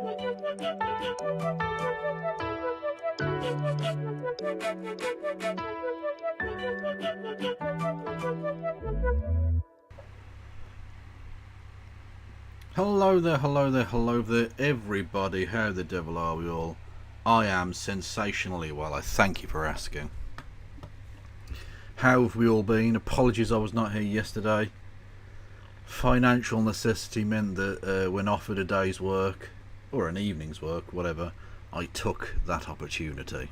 Hello there, everybody. How the devil are we all? I am sensationally well, I thank you for asking. How have we all been? Apologies I was not here yesterday. Financial necessity meant that when offered a day's work, or an evening's work, whatever, I took that opportunity.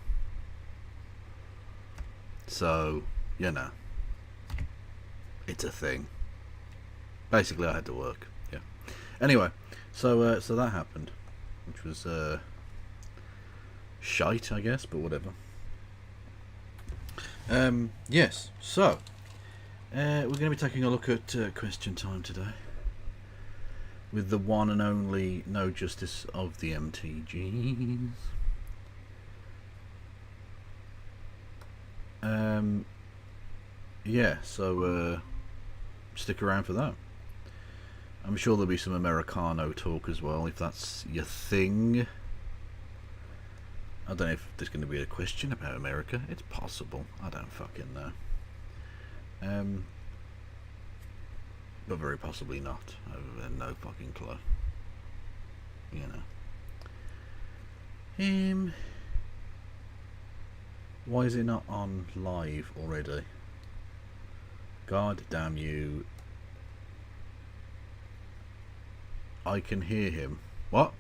So, you know, it's a thing. Basically I had to work, yeah. Anyway, so that happened, which was shite, I guess, but whatever. Yes, so we're going to be taking a look at question time today with the one and only No Justice of the MTGs. Yeah, so stick around for that. I'm sure there'll be some Americano talk as well, if that's your thing. I don't know if there's going to be a question about America. It's possible. I don't fucking know. But very possibly not. I have no fucking clue. You know. Why is it not on live already? God damn you. I can hear him. What?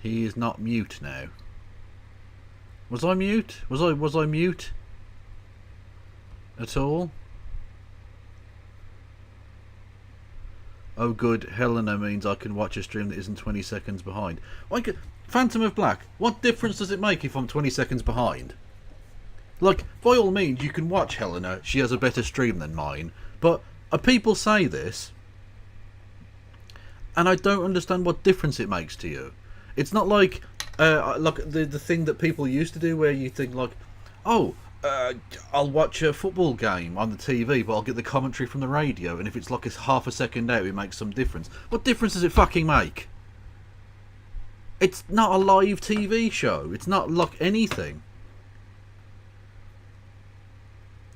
He is not mute now. Was I mute? Was I mute? At all? Oh good, Helena means I can watch a stream that isn't 20 seconds behind. Phantom of Black, what difference does it make if I'm 20 seconds behind? Like, by all means, you can watch Helena, she has a better stream than mine, but people say this, and I don't understand what difference it makes to you. It's not like the thing that people used to do where you think like, oh, I'll watch a football game on the TV, but I'll get the commentary from the radio, and if it's like a half a second out, it makes some difference. What difference does it fucking make? It's not a live TV show. It's not like anything.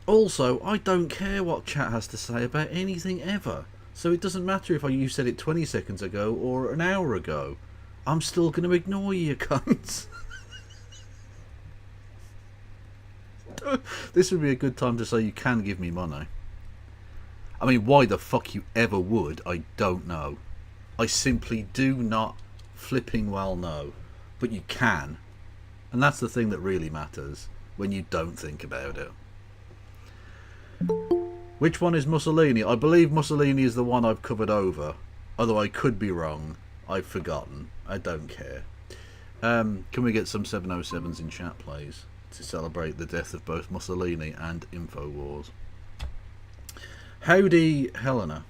Also, I don't care what chat has to say about anything ever. So it doesn't matter if you said it 20 seconds ago or an hour ago. I'm still going to ignore you, cunts. This would be a good time to say you can give me money. I mean, why the fuck you ever would, I don't know. I simply do not flipping well know. But you can. And that's the thing that really matters when you don't think about it. Which one is Mussolini? I believe Mussolini is the one I've covered over. Although I could be wrong. I've forgotten. I don't care. Can we get some 707s in chat, please? To celebrate the death of both Mussolini and InfoWars. Howdy, Helena.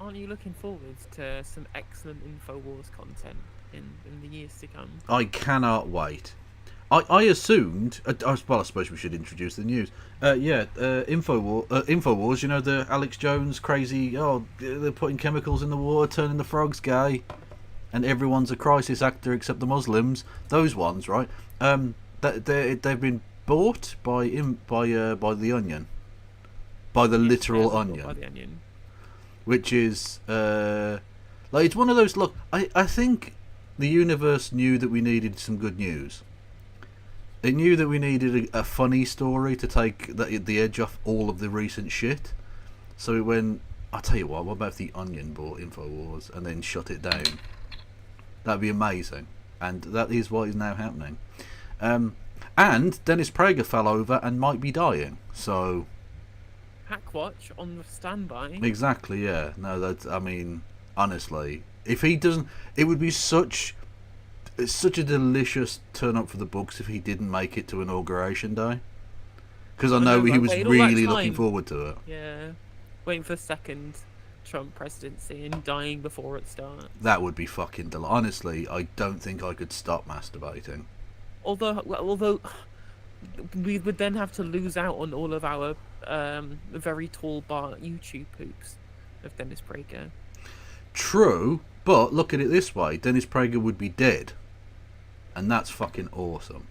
Aren't you looking forward to some excellent InfoWars content in the years to come? I cannot wait. I assumed... well, I suppose we should introduce the news. InfoWars, you know, the Alex Jones crazy... Oh, they're putting chemicals in the water, turning the frogs gay. And everyone's a crisis actor except the Muslims. Those ones, right? They've been bought by the Onion. By the literal Onion. By the Onion. Which is... like, it's one of those... Look, I think the universe knew that we needed some good news. It knew that we needed a funny story to take the edge off all of the recent shit. So it went, I'll tell you what about if the Onion bought InfoWars and then shut it down? That'd be amazing. And that is what is now happening. And Dennis Prager fell over and might be dying. So... Hackwatch on the standby. Exactly, yeah. No, that's, I mean, honestly, if he doesn't... It would be such... It's such a delicious turn up for the books if he didn't make it to Inauguration Day. Because I know he was really looking forward to it. Yeah. Waiting for the second Trump presidency and dying before it starts. That would be fucking delightful. Honestly, I don't think I could stop masturbating. Although we would then have to lose out on all of our very tall bar YouTube poops of Dennis Prager. True, but look at it this way: Dennis Prager would be dead, and that's fucking awesome.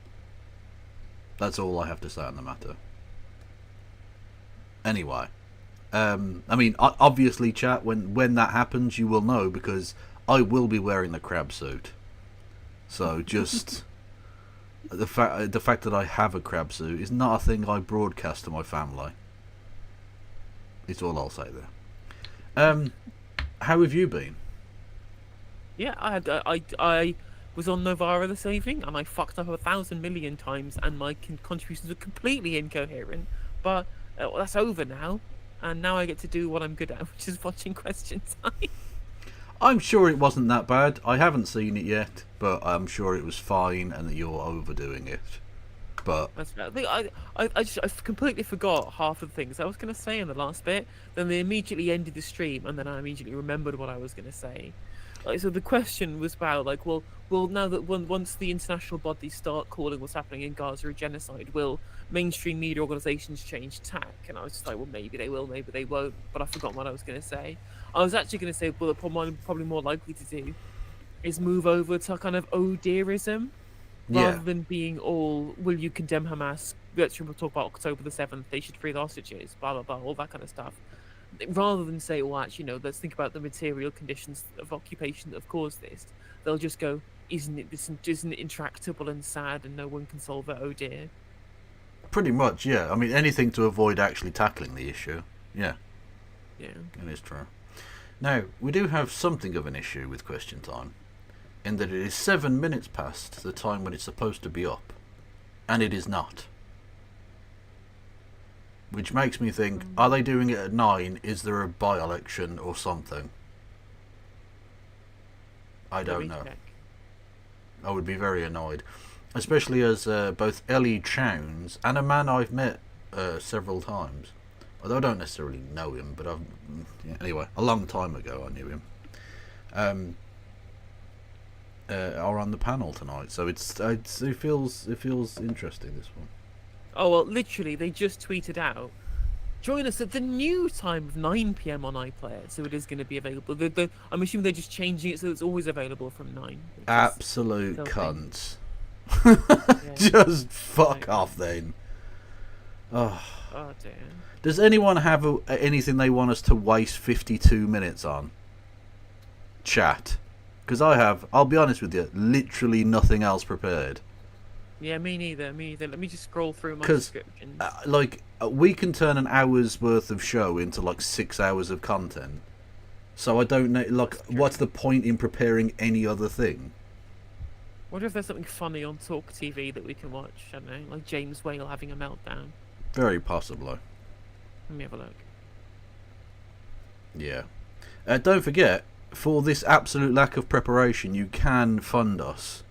That's all I have to say on the matter. Anyway, I mean, obviously, chat. When that happens, you will know because I will be wearing the crab suit. So just the fact that I have a crab suit is not a thing I broadcast to my family. It's all I'll say there. How have you been? Yeah, I was on Novara this evening, and I fucked up 1,000 million times, and my contributions are completely incoherent. But that's over now, and now I get to do what I'm good at, which is watching Question Time. I'm sure it wasn't that bad. I haven't seen it yet, but I'm sure it was fine, and that you're overdoing it. But That's bad. I completely forgot half of the things I was going to say in the last bit. Then they immediately ended the stream, and then I immediately remembered what I was going to say. Like, so the question was about, like, well, now that once the international bodies start calling what's happening in Gaza a genocide, will mainstream media organizations change tack? And I was just like, well, maybe they will, maybe they won't. But I forgot what I was going to say. I was actually going to say, well, probably more likely to do is move over to kind of oh dearism, rather than being all, will you condemn Hamas? Let's talk about October the 7th, they should free the hostages, blah, blah, blah, all that kind of stuff. Rather than say, well, actually, no, let's think about the material conditions of occupation that have caused this. They'll just go, isn't it intractable and sad and no one can solve it, oh dear. pretty much, yeah. I mean, anything to avoid actually tackling the issue. Yeah. Yeah. It is true. Now, we do have something of an issue with Question Time, in that it is 7 minutes past the time when it's supposed to be up, and it is not. Which makes me think, are they doing it at 9? Is there a by-election or something? I don't know. I would be very annoyed. Especially as both Ellie Chowns and a man I've met several times, although I don't necessarily know him, but anyway, a long time ago I knew him, are on the panel tonight. So it feels interesting, this one. Oh, well, literally, they just tweeted out, join us at the new time of 9 PM on iPlayer, so it is going to be available. I'm assuming they're just changing it so it's always available from 9. Absolute cunts. Yeah. Just fuck off then. Oh dear. Does anyone have anything they want us to waste 52 minutes on? Chat. Because I have, I'll be honest with you, literally nothing else prepared. Yeah, me neither. Let me just scroll through my descriptions. We can turn an hour's worth of show into like 6 hours of content. So I don't know, like, what's the point in preparing any other thing? Wonder if there's something funny on Talk TV that we can watch. I don't know, like James Whale having a meltdown. Very possibly. Let me have a look. Yeah. Don't forget, for this absolute lack of preparation, you can fund us.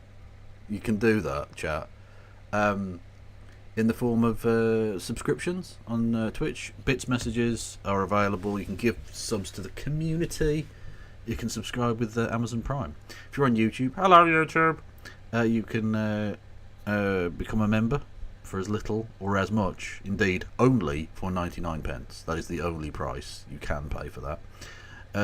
You can do that, chat. In the form of subscriptions on Twitch. Bits messages are available. You can give subs to the community. You can subscribe with Amazon Prime. If you're on YouTube, hello YouTube. You can become a member for as little or as much, indeed only for 99p. That is the only price you can pay for that.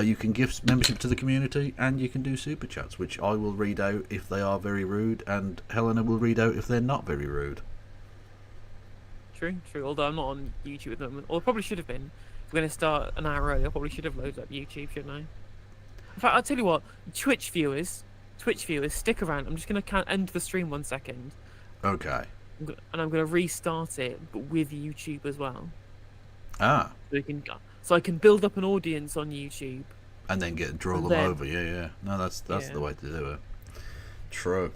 You can give membership to the community, and you can do super chats, which I will read out if they are very rude, and Helena will read out if they're not very rude. True. Although I'm not on YouTube at the moment, or I probably should have been. If we're going to start an hour early, I probably should have loaded up YouTube, shouldn't I? In fact, I'll tell you what, Twitch viewers, stick around. I'm just going to end the stream 1 second. Okay. And I'm going to restart it, but with YouTube as well. Ah. So I can build up an audience on YouTube. And then draw them over. Yeah. No, that's the way to do it. True.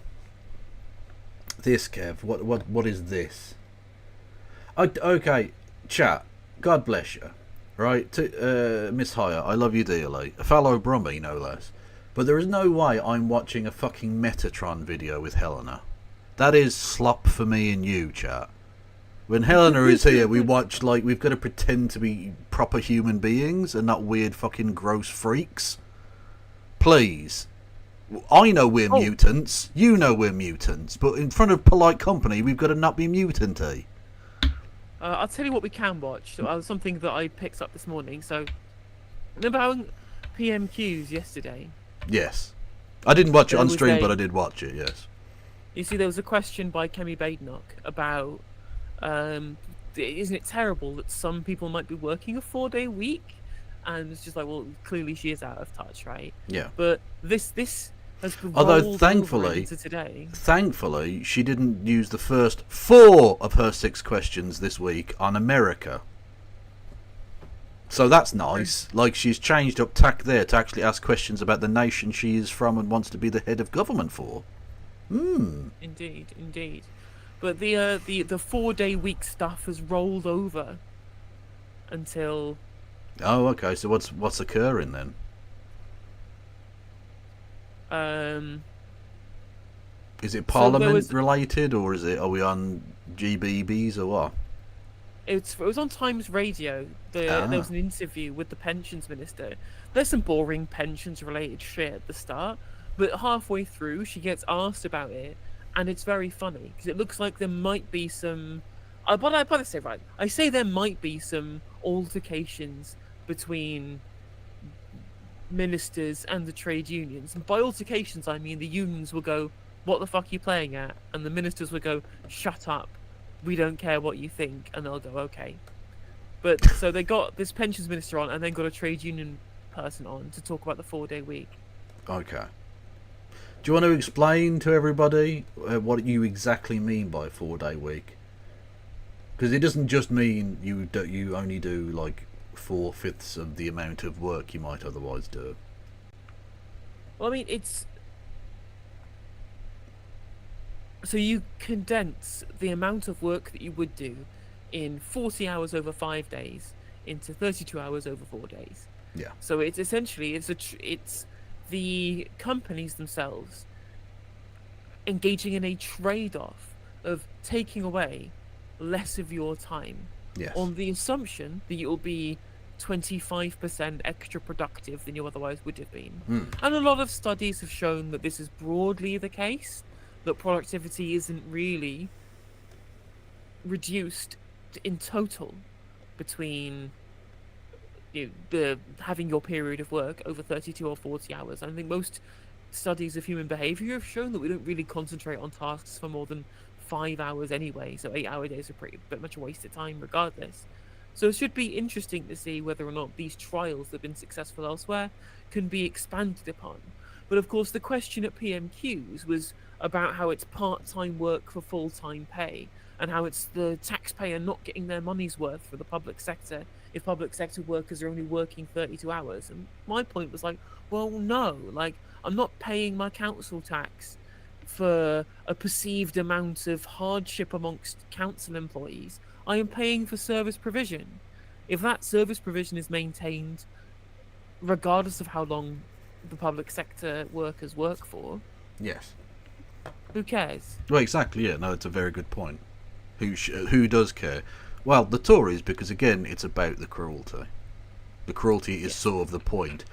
This, Kev. What is this? Okay, chat. God bless you. Right, Miss Hire, I love you dearly. A fellow Brummie, no less. But there is no way I'm watching a fucking Metatron video with Helena. That is slop for me and you, chat. When Helena is here, we watch, like, we've got to pretend to be proper human beings and not weird fucking gross freaks. Please. I know we're mutants. You know we're mutants. But in front of polite company, we've got to not be mutant-y. I'll tell you what we can watch. Something that I picked up this morning. So, remember how PMQs yesterday. Yes. I didn't watch it There on was stream, a- but I did watch it, yes. You see, there was a question by Kemi Badenoch about, isn't it terrible that some people might be working a 4-day week? And it's just like, well, clearly she is out of touch, right? Yeah. But this has Although, rolled over into today. thankfully, she didn't use the first 4 of her 6 questions this week on America. So that's nice. Like, she's changed up tack there to actually ask questions about the nation she is from and wants to be the head of government for. Indeed, indeed. But the 4-day week stuff has rolled over until. Oh, okay. So what's occurring then? Is it Parliament related, or are we on GBBs or what? It was on Times Radio. There was an interview with the pensions minister. There's some boring pensions related shit at the start, but halfway through she gets asked about it, and it's very funny because it looks like there might be some. But I say right. I say there might be some altercations between ministers and the trade unions. And by altercations, I mean the unions will go, "What the fuck are you playing at?" And the ministers will go, "Shut up. We don't care what you think," and they'll go, "Okay." But so they got this pensions minister on, and then got a trade union person on to talk about the 4-day week. Okay. Do you want to explain to everybody what you exactly mean by 4-day week? Because it doesn't just mean you only do like 4/5 of the amount of work you might otherwise do. Well, I mean, it's. So you condense the amount of work that you would do in 40 hours over 5 days into 32 hours over 4 days. Yeah. So it's essentially it's the companies themselves engaging in a trade-off of taking away less of your time, Yes. on the assumption that you'll be 25% extra productive than you otherwise would have been. And a lot of studies have shown that this is broadly the case, that productivity isn't really reduced in total between the having your period of work over 32 or 40 hours. I think most studies of human behavior have shown that we don't really concentrate on tasks for more than 5 hours anyway, so 8-hour days are pretty much a waste of time regardless. So it should be interesting to see whether or not these trials that have been successful elsewhere can be expanded upon. But of course the question at PMQs was about how it's part-time work for full-time pay, and how it's the taxpayer not getting their money's worth for the public sector if public sector workers are only working 32 hours. And my point was like, well, no, like, I'm not paying my council tax for a perceived amount of hardship amongst council employees. I am paying for service provision. If that service provision is maintained regardless of how long the public sector workers work for, Yes. who cares? Well, exactly. Yeah. No, it's a very good point. Who does care? Well, the Tories, because again, it's about the cruelty. The cruelty is sort of the point.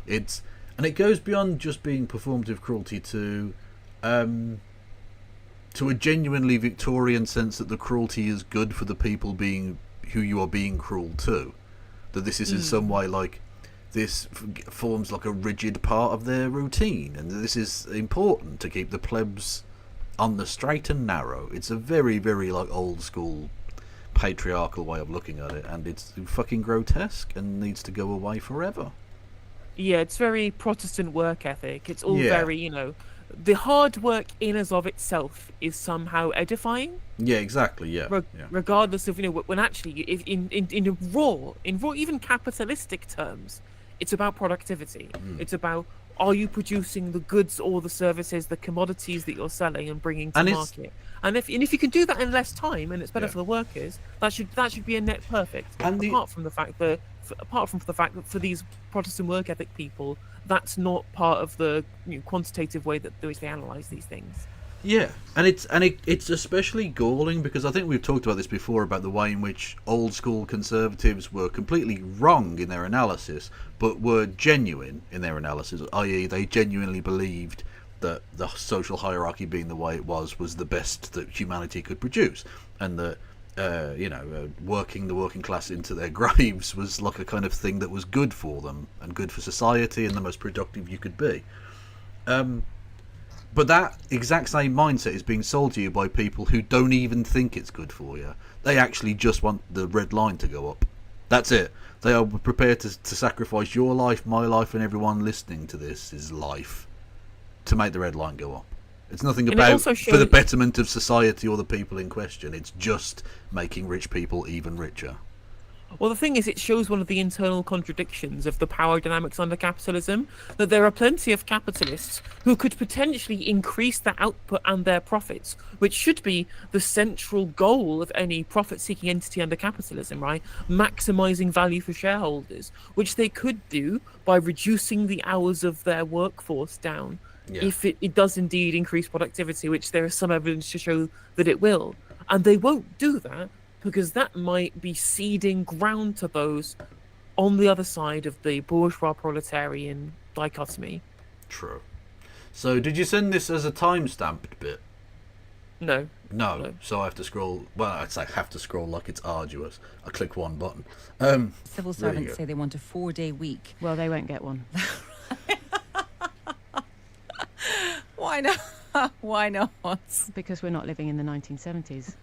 And it goes beyond just being performative cruelty to a genuinely Victorian sense that the cruelty is good for the people who you are being cruel to. That this is in some way like this forms like a rigid part of their routine, and this is important to keep the plebs on the straight and narrow. It's a very, very like old school patriarchal way of looking at it, and it's fucking grotesque and needs to go away forever. Yeah, it's very Protestant work ethic. It's all very, the hard work in as of itself is somehow edifying. Yeah, exactly. Yeah. Regardless of when actually, if in raw even capitalistic terms, it's about productivity. It's about, are you producing the goods or the services, the commodities that you're selling and bringing to market? And if you can do that in less time and it's better for the workers, that should be a net perfect. And apart from the fact that for these Protestant work ethic people, that's not part of the quantitative way that they analyze these things. Yeah, and it's especially galling because I think we've talked about this before about the way in which old school conservatives were completely wrong in their analysis, but were genuine in their analysis, i.e. they genuinely believed that the social hierarchy being the way it was the best that humanity could produce, and that working the working class into their graves was like a kind of thing that was good for them and good for society and the most productive you could be. But that exact same mindset is being sold to you by people who don't even think it's good for you. They actually just want the red line to go up. That's it. They are prepared to sacrifice your life, my life, and everyone listening to this' life to make the red line go up. It's nothing about for the betterment of society or the people in question. It's just making rich people even richer. Well, the thing is, it shows one of the internal contradictions of the power dynamics under capitalism, that there are plenty of capitalists who could potentially increase their output and their profits, which should be the central goal of any profit-seeking entity under capitalism, right? Maximizing value for shareholders, which they could do by reducing the hours of their workforce down. Yeah. If it does indeed increase productivity, which there is some evidence to show that it will. And they won't do that because that might be ceding ground to those on the other side of the bourgeois proletarian dichotomy. True. So did you send this as a time-stamped bit? No. No. So I have to scroll. Well, I'd say have to scroll like it's arduous. I click one button. Civil servants say they want a 4-day week. Well, they won't get one. Why not? Why not? Because we're not living in the 1970s.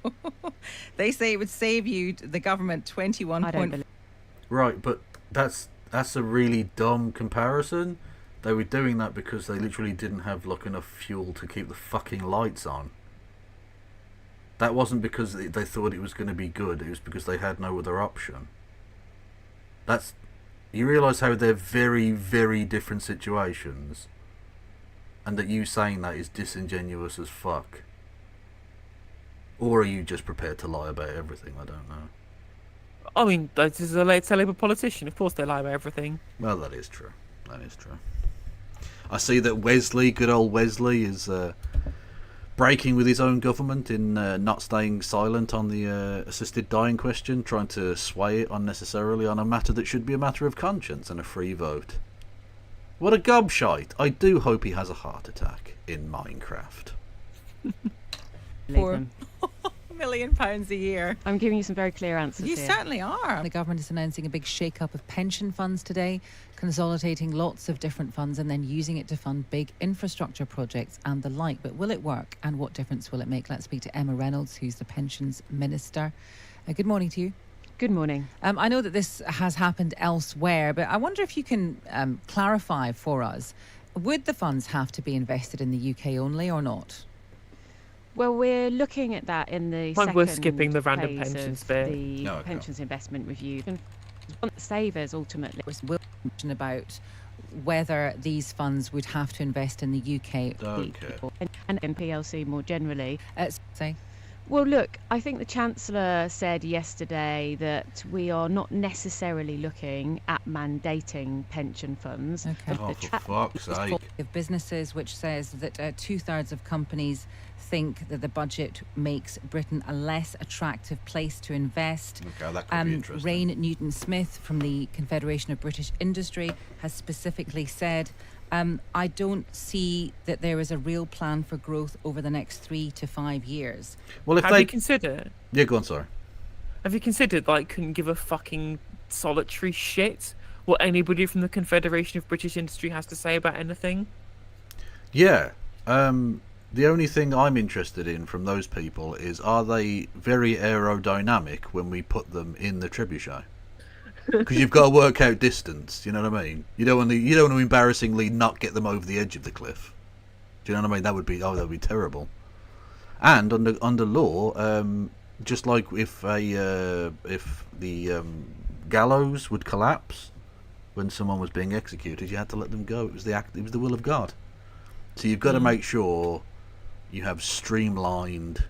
They say it would save you, the government, 21. I don't believe. Right, but that's a really dumb comparison. They were doing that because they literally didn't have enough fuel to keep the fucking lights on. That wasn't because they thought it was going to be good. It was because they had no other option. You realise how they're very, very different situations. And that you saying that is disingenuous as fuck. Or are you just prepared to lie about everything? I don't know. I mean, it's a Labour politician. Of course they lie about everything. Well, that is true. That is true. I see that Wesley, good old Wesley, is breaking with his own government in not staying silent on the assisted dying question, trying to sway it unnecessarily on a matter that should be a matter of conscience and a free vote. What a gobshite. I do hope he has a heart attack in Minecraft. £4 million a year. I'm giving you some very clear answers You here. certainly are. The government is announcing a big shake-up of pension funds today, consolidating lots of different funds and then using it to fund big infrastructure projects and the like. But will it work, and what difference will it make? Let's speak to Emma Reynolds, who's the Pensions Minister. Good morning to you. Good morning. I know that this has happened elsewhere, but I wonder if you can clarify for us, would the funds have to be invested in the UK only or not? Well, we're looking at that in the Like second we're skipping the random phase pensions of bit. the No, pensions investment review. And savers ultimately. We'll question about whether these funds would have to invest in the UK. Okay. And PLC more generally. Say. Well, look, I think the Chancellor said yesterday that we are not necessarily looking at mandating pension funds. Okay. Oh, for fuck's sake. Of businesses, which says that 2/3 of companies think that the budget makes Britain a less attractive place to invest. Okay, that could be interesting. Rain Newton-Smith from the Confederation of British Industry has specifically said, I don't see that there is a real plan for growth over the next 3 to 5 years. Well, if Have you considered? Yeah, go on, sorry. Have you considered couldn't give a fucking solitary shit what anybody from the Confederation of British Industry has to say about anything? Yeah. The only thing I'm interested in from those people is, are they very aerodynamic when we put them in the trebuchet? Because you've got to work out distance. You know what I mean? You don't want to embarrassingly not get them over the edge of the cliff. Do you know what I mean? That would be terrible. And under law, just like if the gallows would collapse when someone was being executed, you had to let them go. It was the will of God. So you've got to make sure you have streamlined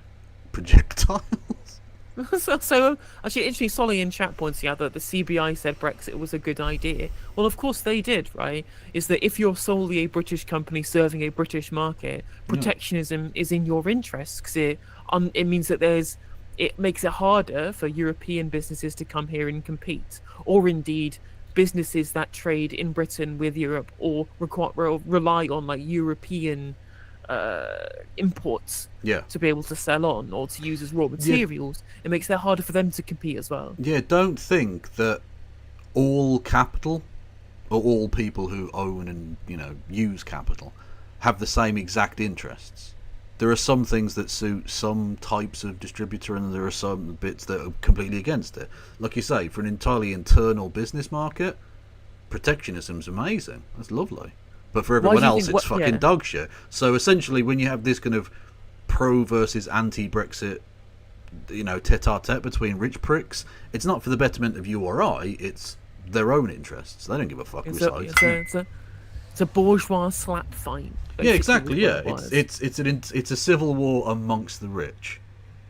projectiles. So actually, interesting. Solly in chat points out that the CBI said Brexit was a good idea. Well, of course they did, right? Is that if you're solely a British company serving a British market, protectionism is in your interest, because it means that it makes it harder for European businesses to come here and compete, or indeed businesses that trade in Britain with Europe or rely on European imports Yeah. to be able to sell on or to use as raw materials. It makes it harder for them to compete as well. Yeah, don't think that all capital or all people who own and use capital have the same exact interests. There are some things that suit some types of distributor, and there are some bits that are completely against it. Like you say, for an entirely internal business market, protectionism's amazing. That's lovely. But for everyone else, it's fucking dog shit. So essentially, when you have this kind of pro versus anti-Brexit, tete-a-tete between rich pricks, it's not for the betterment of you or I. It's their own interests. They don't give a fuck. It's a bourgeois slap fight. Yeah, exactly. Yeah, it's a civil war amongst the rich.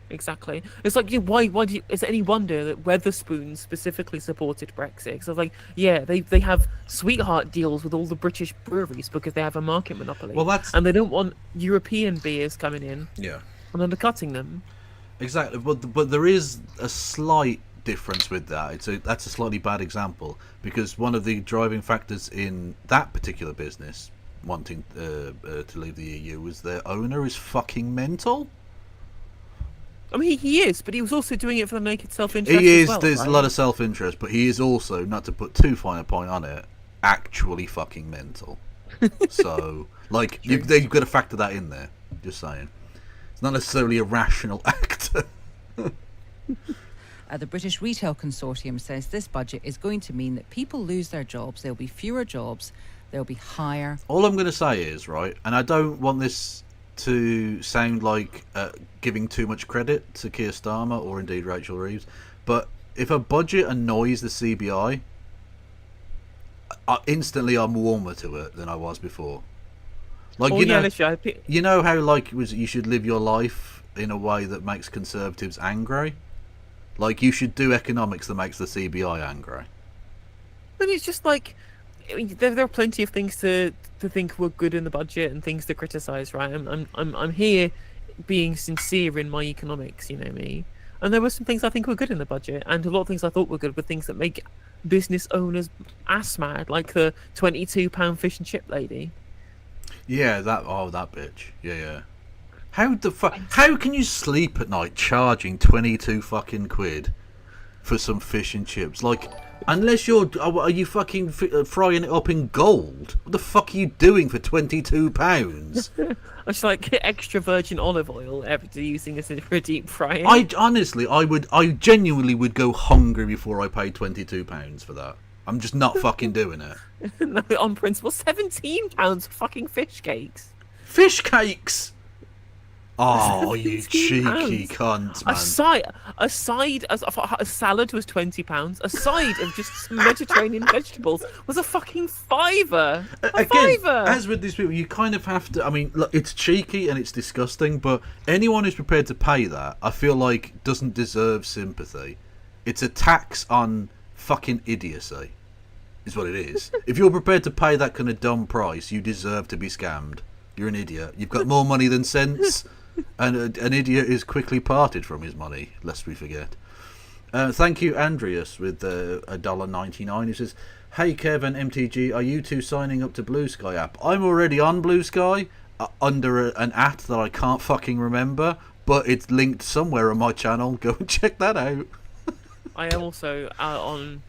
Exactly. It's like, why do you, is it any wonder that Weatherspoons specifically supported Brexit? So they have sweetheart deals with all the British breweries because they have a market monopoly. Well, and they don't want European beers coming in. Yeah. And undercutting them. Exactly, but there is a slight difference with that. That's a slightly bad example, because one of the driving factors in that particular business wanting to leave the EU was their owner is fucking mental. I mean, he is, but he was also doing it for the naked self-interest. He is. As well, There's right? a lot of self-interest, but he is also, not to put too fine a point on it, actually fucking mental. So, you've got to factor that in there. Just saying, it's not necessarily a rational actor. The British Retail Consortium says this budget is going to mean that people lose their jobs. There'll be fewer jobs. There'll be higher. All I'm going to say is, right, and I don't want this to sound like giving too much credit to Keir Starmer or indeed Rachel Reeves, but if a budget annoys the CBI, instantly I'm warmer to it than I was before. How you should live your life in a way that makes Conservatives angry. You should do economics that makes the CBI angry. But it's just there are plenty of things to think were good in the budget and things to criticise, right? I'm here being sincere in my economics, you know me. And there were some things I think were good in the budget, and a lot of things I thought were good were things that make business owners ass mad, like the £22 fish and chip lady. Yeah, that bitch. Yeah. How can you sleep at night charging 22 fucking quid for some fish and chips? Unless are you fucking frying it up in gold? What the fuck are you doing for £22? It's like extra virgin olive oil after using this for a deep frying. I genuinely would go hungry before I paid £22 for that. I'm just not fucking doing it. No, on principle, £17 for fucking fish cakes. Fish cakes? Oh, you cheeky cunt, man. A salad was £20. A side of just some Mediterranean vegetables was a fucking fiver. Fiver! As with these people, you kind of have to... I mean, look, it's cheeky and it's disgusting, but anyone who's prepared to pay that, I feel like, doesn't deserve sympathy. It's a tax on fucking idiocy, is what it is. If you're prepared to pay that kind of dumb price, you deserve to be scammed. You're an idiot. You've got more money than sense. And an idiot is quickly parted from his money, lest we forget. Thank you, Andreas, with $1.99. He says, "Hey, Kev and MTG, are you two signing up to Blue Sky app? I'm already on Blue Sky under an @ that I can't fucking remember, but it's linked somewhere on my channel. Go and check that out." I am also on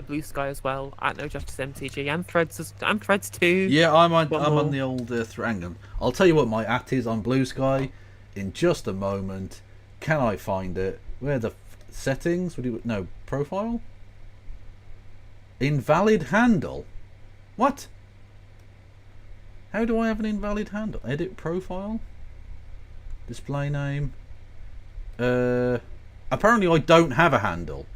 Blue Sky as well, at No Justice MTG, and Threads too. Yeah, I'm on the old hang on. I'll tell you what my @ is on Blue Sky in just a moment. Can I find it? Where the settings? Profile? Invalid handle? What? How do I have an invalid handle? Edit profile? Display name? Apparently I don't have a handle.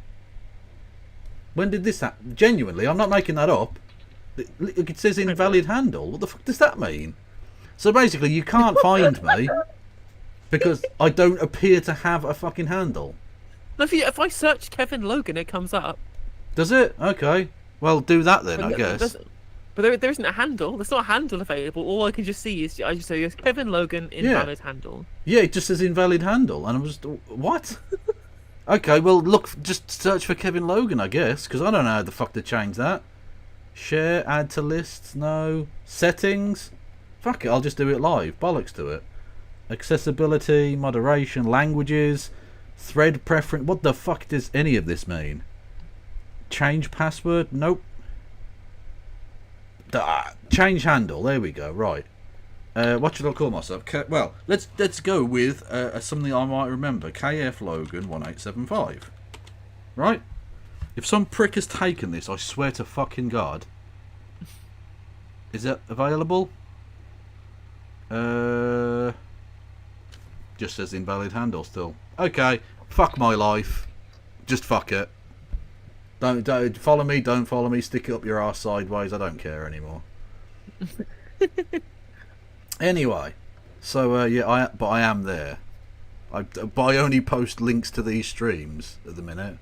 When did this happen? Genuinely, I'm not making that up. It says invalid handle. What the fuck does that mean? So basically, you can't find me because I don't appear to have a fucking handle. If I search Kevin Logan, it comes up. Does it? Okay. Well, do that then, I guess. But there isn't a handle. There's not a handle available. All I can just see is Kevin Logan invalid handle. Yeah, it just says invalid handle, and I was what? Okay, well, look, just search for Kevin Logan, I guess, because I don't know how the fuck to change that. Share, add to lists, no. Settings, Fuck it, I'll just do it live. Bollocks to it. Accessibility, moderation, languages, thread preference. What the fuck does any of this mean? Change password? Nope. Change handle. There we go. Right. What should I call myself? Well, let's go with something I might remember. KF Logan 1875. Right. If some prick has taken this, I swear to fucking God. Is it available? Just says invalid handle still. Okay. Fuck my life. Just fuck it. Don't follow me. Don't follow me. Stick it up your arse sideways. I don't care anymore. Anyway, so yeah, I am there. But I only post links to these streams at the minute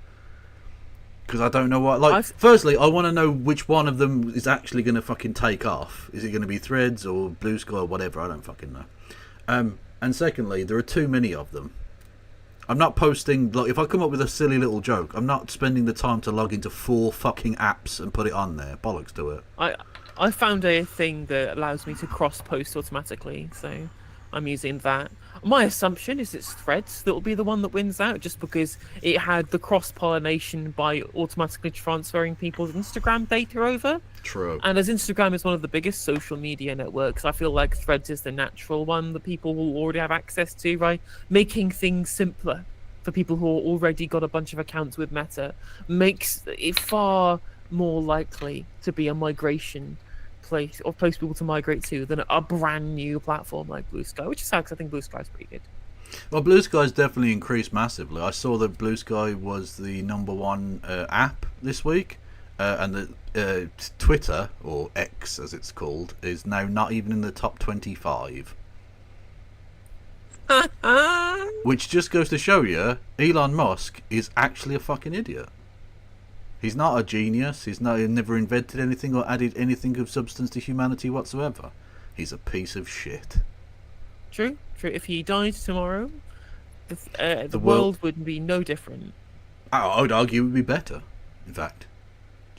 because I don't know what. Like, firstly, I want to know which one of them is actually going to fucking take off. Is it going to be Threads or Blue Sky or whatever? I don't fucking know. And secondly, there are too many of them. I'm not posting, like, if I come up with a silly little joke, I'm not spending the time to log into 4 fucking apps and put it on there. Bollocks to it. I found a thing that allows me to cross post automatically, so I'm using that. My assumption is it's Threads that will be the one that wins out, just because it had the cross pollination by automatically transferring people's Instagram data over. True. And as Instagram is one of the biggest social media networks, I feel like Threads is the natural one that people will already have access to, right? Making things simpler for people who already got a bunch of accounts with Meta makes it far more likely to be a migration place or place people to migrate to than a brand new platform like Blue Sky, which is sad because I think Blue Sky is pretty good. Well, Blue Sky's definitely increased massively. I saw that Blue Sky was the #1 app this week, and that Twitter, or X as it's called, is now not even in the top 25. Which just goes to show you, Elon Musk is actually a fucking idiot. He's not a genius. He never invented anything or added anything of substance to humanity whatsoever. He's a piece of shit. True. If he died tomorrow, the world would be no different. I would argue it would be better, in fact.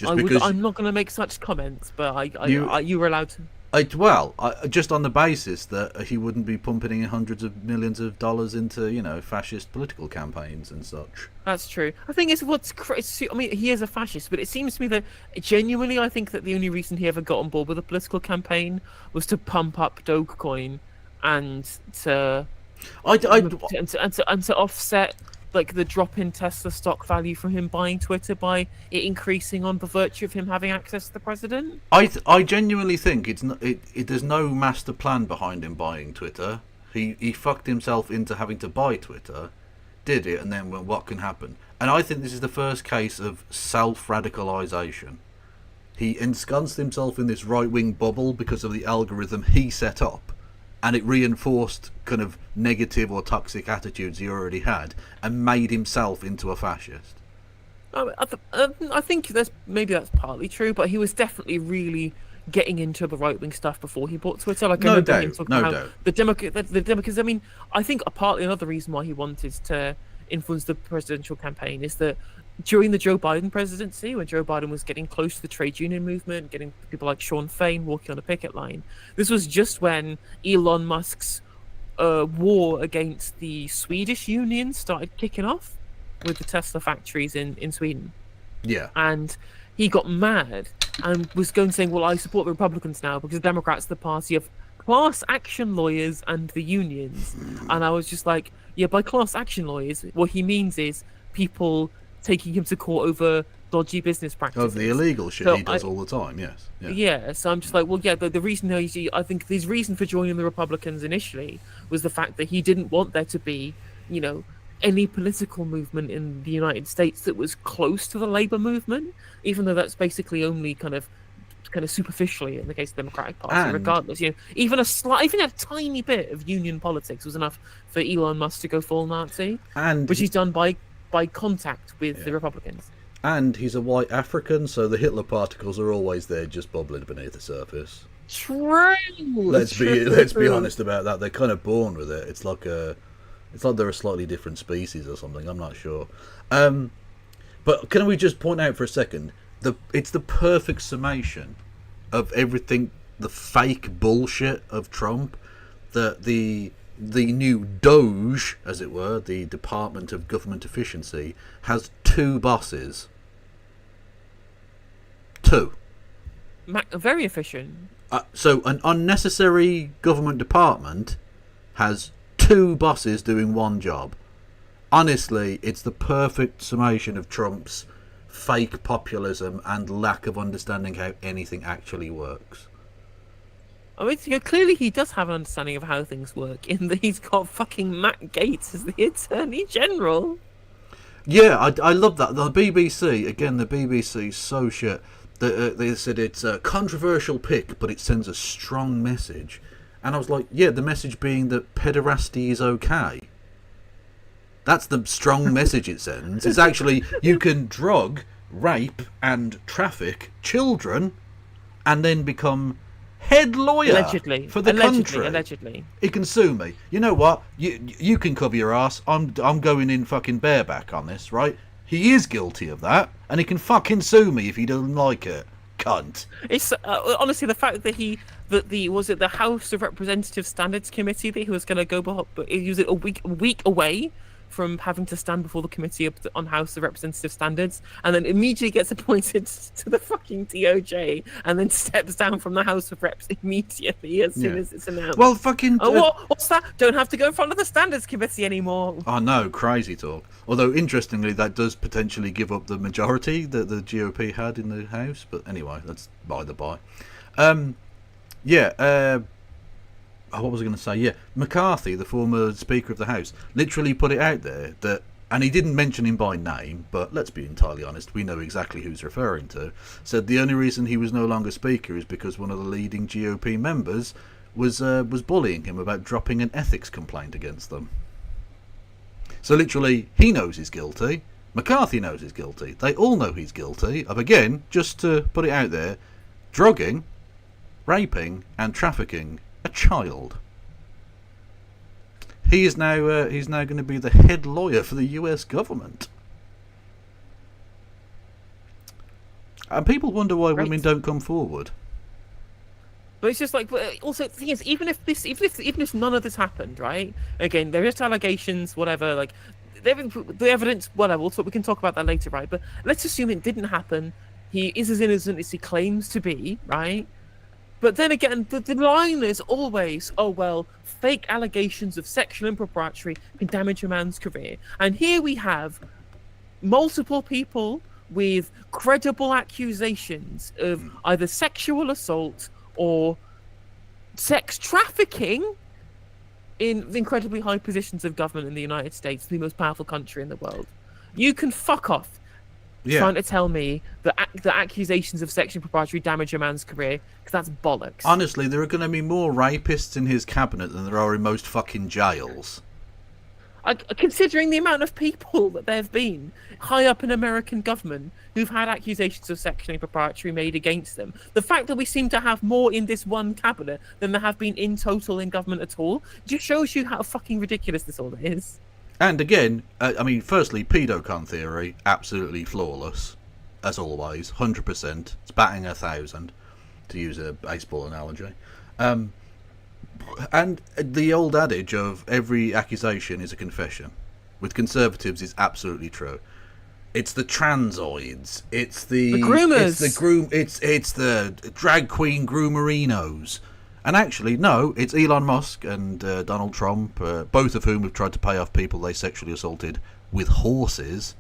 I'm not going to make such comments, but you were allowed to. Just on the basis that he wouldn't be pumping in hundreds of millions of dollars into, fascist political campaigns and such. That's true. I think it's what's crazy. I mean, he is a fascist, but it seems to me that genuinely, I think that the only reason he ever got on board with a political campaign was to pump up Dogecoin and to offset like the drop in Tesla stock value from him buying Twitter by it increasing on the virtue of him having access to the president. I genuinely think there's no master plan behind him buying Twitter. He fucked himself into having to buy Twitter, did it, and then went, what can happen? And I think this is the first case of self-radicalisation. He ensconced himself in this right-wing bubble because of the algorithm he set up, and it reinforced kind of negative or toxic attitudes he already had and made himself into a fascist. I think that's partly true, but he was definitely really getting into the right wing stuff before he bought Twitter. Like, no doubt. The Democrats. I mean, I think partly another reason why he wanted to influence the presidential campaign is that during the Joe Biden presidency, when Joe Biden was getting close to the trade union movement, getting people like Sean Fain walking on a picket line, this was just when Elon Musk's war against the Swedish union started kicking off with the Tesla factories in Sweden. Yeah. And he got mad and was going saying, well, I support the Republicans now because the Democrats are the party of class action lawyers and the unions. And I was just like, yeah, by class action lawyers, what he means is people taking him to court over dodgy business practices. Of the illegal shit he does all the time, yes. Yeah, so I'm just like, well, yeah, the reason I think his reason for joining the Republicans initially was the fact that he didn't want there to be, any political movement in the United States that was close to the labor movement, even though that's basically only kind of superficially in the case of the Democratic Party. And regardless, even a tiny bit of union politics was enough for Elon Musk to go full Nazi, which he's done by contact with the Republicans. And he's a white African, so the Hitler particles are always there, just bubbling beneath the surface. True. Let's be honest about that. They're kind of born with it. It's like they're a slightly different species or something. I'm not sure. But can we just point out for a second, it's the perfect summation of everything the fake bullshit of Trump, that the new Doge, as it were, the Department of Government Efficiency, has 2 bosses. 2. Very efficient. So an unnecessary government department has 2 bosses doing one job. Honestly, it's the perfect summation of Trump's fake populism and lack of understanding how anything actually works. I mean, clearly he does have an understanding of how things work, in that he's got fucking Matt Gaetz as the Attorney General. Yeah, I love that. The BBC, again, the BBC's so shit. They said it's a controversial pick, but it sends a strong message. And I was like, yeah, the message being that pederasty is okay. That's the strong message it sends. It's actually, you can drug, rape, and traffic children, and then become head lawyer Allegedly. for the country. Allegedly. He can sue me. You know what? You can cover your ass. I'm going in fucking bareback on this, right? He is guilty of that, and he can fucking sue me if he doesn't like it. Cunt. It's honestly the fact that the House of Representatives Standards Committee that he was going to go, but he was a week away from having to stand before the committee on House of Representative Standards, and then immediately gets appointed to the fucking DOJ, and then steps down from the House of Reps immediately as soon as it's announced. Well, fucking... what's that? Don't have to go in front of the Standards Committee anymore. Oh no, crazy talk. Although, interestingly, that does potentially give up the majority that the GOP had in the House, but anyway, that's by the by. What was I going to say? Yeah, McCarthy, the former Speaker of the House, literally put it out there that, and he didn't mention him by name, but let's be entirely honest, we know exactly who he's referring to, said the only reason he was no longer Speaker is because one of the leading GOP members was bullying him about dropping an ethics complaint against them. So literally, he knows he's guilty, McCarthy knows he's guilty, they all know he's guilty of, again, just to put it out there, drugging, raping and trafficking a child. He's now going to be the head lawyer for the US government. And people wonder why women don't come forward. But it's just like, also the thing is, even if none of this happened, right? Again, there are just allegations, whatever. Like the evidence, whatever. We can talk about that later, right? But let's assume it didn't happen. He is as innocent as he claims to be, right? But then again, the line is always, oh, well, fake allegations of sexual impropriety can damage a man's career. And here we have multiple people with credible accusations of either sexual assault or sex trafficking in the incredibly high positions of government in the United States, the most powerful country in the world. You can fuck off. Yeah. Trying to tell me that the accusations of sexual impropriety damage a man's career, because that's bollocks. Honestly, there are going to be more rapists in his cabinet than there are in most fucking jails. Considering the amount of people that there have been high up in American government who've had accusations of sexual impropriety made against them, the fact that we seem to have more in this one cabinet than there have been in total in government at all just shows you how fucking ridiculous this all is. And again, firstly, pedocon theory, absolutely flawless, as always, 100%. It's batting 1,000, to use a baseball analogy. And the old adage of every accusation is a confession, with conservatives, is absolutely true. It's the transoids, it's the groomers, it's the drag queen groomerinos. And actually, no, it's Elon Musk and Donald Trump, both of whom have tried to pay off people they sexually assaulted with horses.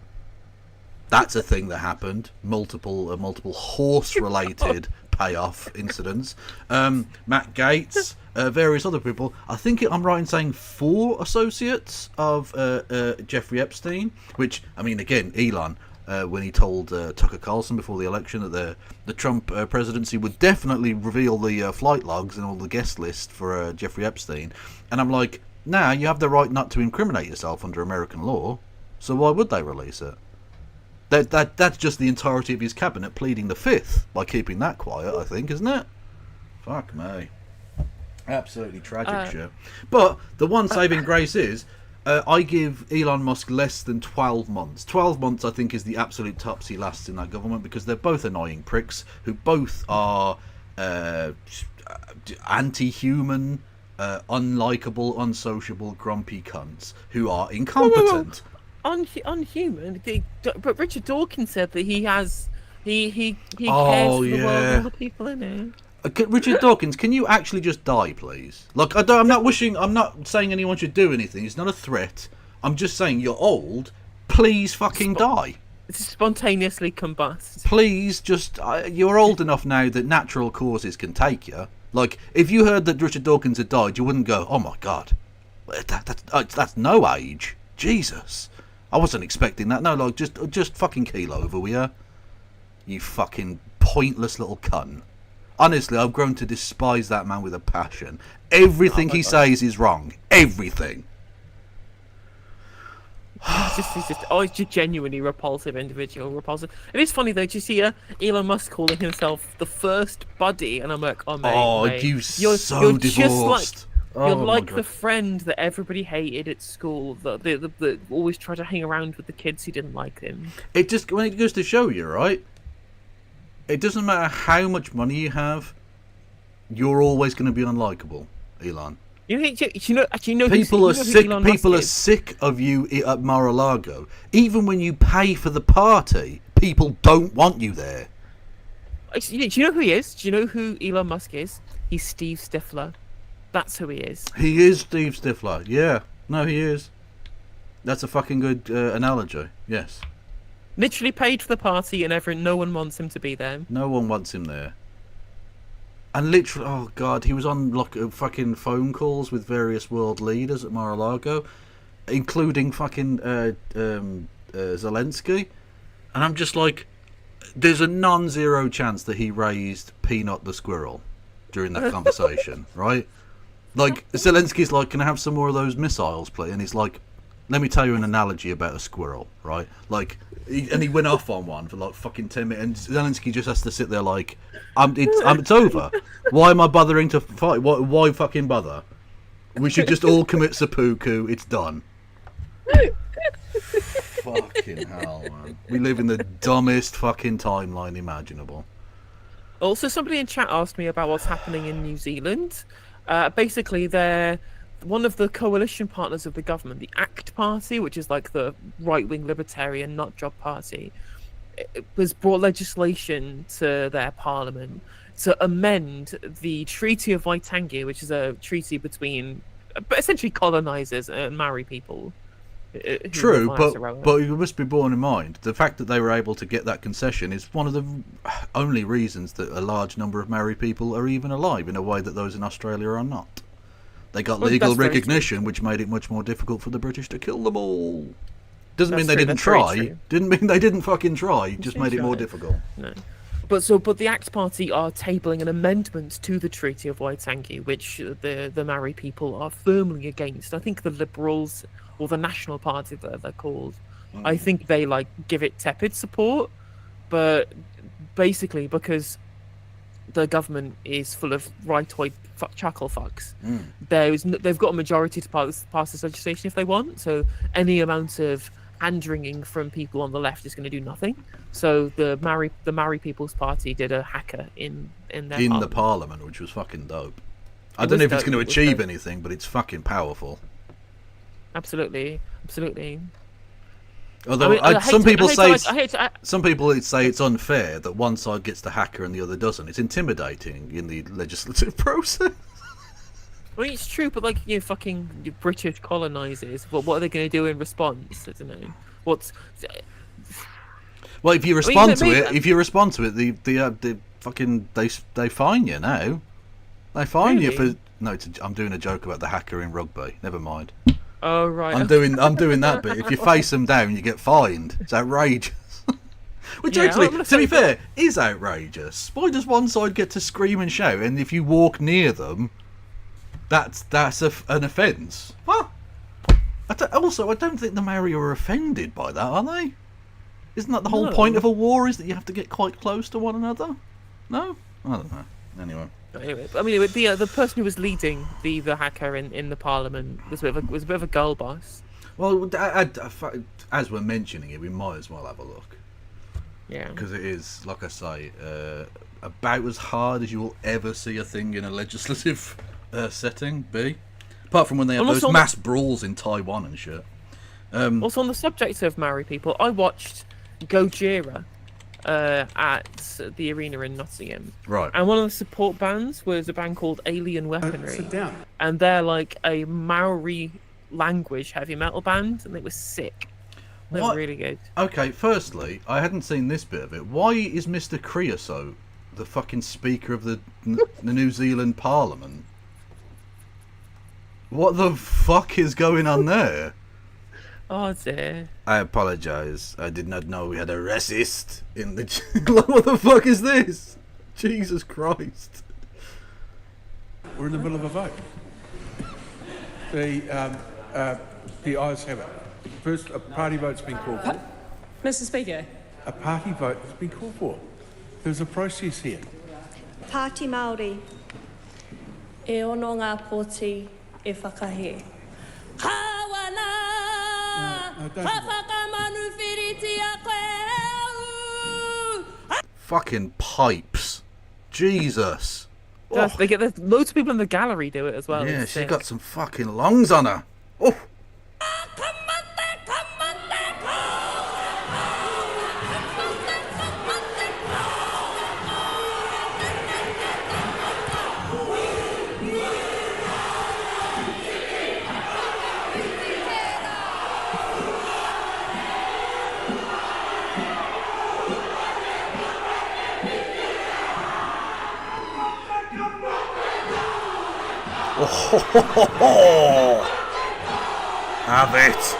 That's a thing that happened. Multiple horse-related payoff incidents. Matt Gaetz, various other people. I think I'm right in saying 4 associates of Jeffrey Epstein, which, again, Elon... when he told Tucker Carlson before the election that the Trump presidency would definitely reveal the flight logs and all the guest list for Jeffrey Epstein. And I'm like, nah, you have the right not to incriminate yourself under American law, so why would they release it? That's just the entirety of his cabinet pleading the fifth by keeping that quiet, I think, isn't it? Fuck me. Absolutely tragic shit. But the one saving grace is... I give Elon Musk less than 12 months. 12 months, I think, is the absolute tops he lasts in that government, because they're both annoying pricks who both are anti-human, unlikable, unsociable, grumpy cunts who are incompetent. Unhuman. But Richard Dawkins said that he cares Oh, for the world yeah. and all the people in it. Richard Dawkins, can you actually just die, please? Look, I'm not saying anyone should do anything. It's not a threat. I'm just saying you're old. Please fucking die. Spontaneously combust. Please, just you're old enough now that natural causes can take you. Like, if you heard that Richard Dawkins had died, you wouldn't go, "Oh my god, that's no age." Jesus, I wasn't expecting that. No, like, just fucking keel over, will ya? You fucking pointless little cunt. Honestly, I've grown to despise that man with a passion. Everything he says is wrong. Everything. He's just genuinely repulsive individual. Repulsive. It is funny though. Do you see Elon Musk calling himself the first buddy? And I'm like, oh mate, you're you're so just divorced. you're like the friend that everybody hated at school. That always tried to hang around with the kids who didn't like him. It just, when it goes to show you, right? It doesn't matter how much money you have, you're always going to be unlikable, Elon. You know, People are sick. People are sick of you at Mar-a-Lago. Even when you pay for the party, people don't want you there. Do you know who he is? Do you know who Elon Musk is? He's Steve Stifler. That's who he is. He is Steve Stifler. Yeah, no, he is. That's a fucking good analogy. Yes. Literally paid for the party, and no one wants him to be there. No one wants him there. And literally, oh god, he was on like fucking phone calls with various world leaders at Mar-a-Lago, including fucking Zelensky. And I'm just like, there's a non-zero chance that he raised Peanut the squirrel during that conversation, right? Like, Zelensky's like, can I have some more of those missiles, please? And he's like, let me tell you an analogy about a squirrel, right? Like, he went off on one for like fucking 10 minutes, and Zelensky just has to sit there like, it's over. Why am I bothering to fight? Why fucking bother? We should just all commit seppuku. It's done. Fucking hell, man. We live in the dumbest fucking timeline imaginable. Also, somebody in chat asked me about what's happening in New Zealand. Basically, they're one of the coalition partners of the government, the ACT Party, which is like the right-wing libertarian nut job party, was brought legislation to their parliament to amend the Treaty of Waitangi, which is a treaty between essentially colonizers and Maori people. True, but you must be borne in mind the fact that they were able to get that concession is one of the only reasons that a large number of Maori people are even alive in a way that those in Australia are not. They got legal recognition, which made it much more difficult for the British to kill them all. Doesn't mean they didn't try. Didn't mean they didn't fucking try. Just made it more difficult. No. But the ACT Party are tabling an amendment to the Treaty of Waitangi, which the Maori people are firmly against. I think the Liberals, or the National Party that they're called, I think they like give it tepid support, but basically because the government is full of right-wing chuckle fucks, they've got a majority to pass this legislation if they want. So any amount of hand-wringing from people on the left is going to do nothing. So the Maori People's Party did a hacker in the parliament, which was fucking dope. I don't know if it's going to achieve anything, but it's fucking powerful. Absolutely. Although some people say it's unfair that one side gets the hacker and the other doesn't. It's intimidating in the legislative process. Well, it's true, but like fucking British colonizers, what are they going to do in response? I don't know. Well, if you respond to it, the fucking they fine you now. They fine you for I'm doing a joke about the hacker in rugby. Never mind. Oh right. I'm doing that bit. If you face them down, you get fined. It's outrageous. Which actually, to be fair, is outrageous. Why does one side get to scream and shout, and if you walk near them, that's an offence? What? I don't think the Maori are offended by that, are they? Isn't that the whole point of a war? Is that you have to get quite close to one another? No, I don't know. Anyway, I mean, the person who was leading the hacker in the parliament was a bit of a girl boss. Well, as we're mentioning it, we might as well have a look. Yeah. Because it is, like I say, about as hard as you will ever see a thing in a legislative setting be. Apart from when they have those mass brawls in Taiwan and shit. Also, on the subject of Maori people, I watched Gojira at the arena in Nottingham. Right. And one of the support bands was a band called Alien Weaponry. Sit down. And they're like a Maori language heavy metal band, and they were sick. They were really good. Okay, firstly, I hadn't seen this bit of it. Why is Mr. Creosote the fucking Speaker of the New Zealand Parliament? What the fuck is going on there? Oh dear. I apologise. I did not know we had a racist in the... Like, what the fuck is this? Jesus Christ. We're in the middle of a vote. The ayes have it. First, a party vote's been called for. Mr. Speaker. A party vote has been called for. There's a process here. Pāti Māori. E ono ngā pōti e whakahe. Kawana! No, don't. Whakakamanu whiriti a koe. Fucking pipes. Jesus. Yes, they get there's loads of people in the gallery do it as well. Yeah, It's she's sick. got some fucking lungs on her. Oh. Have it.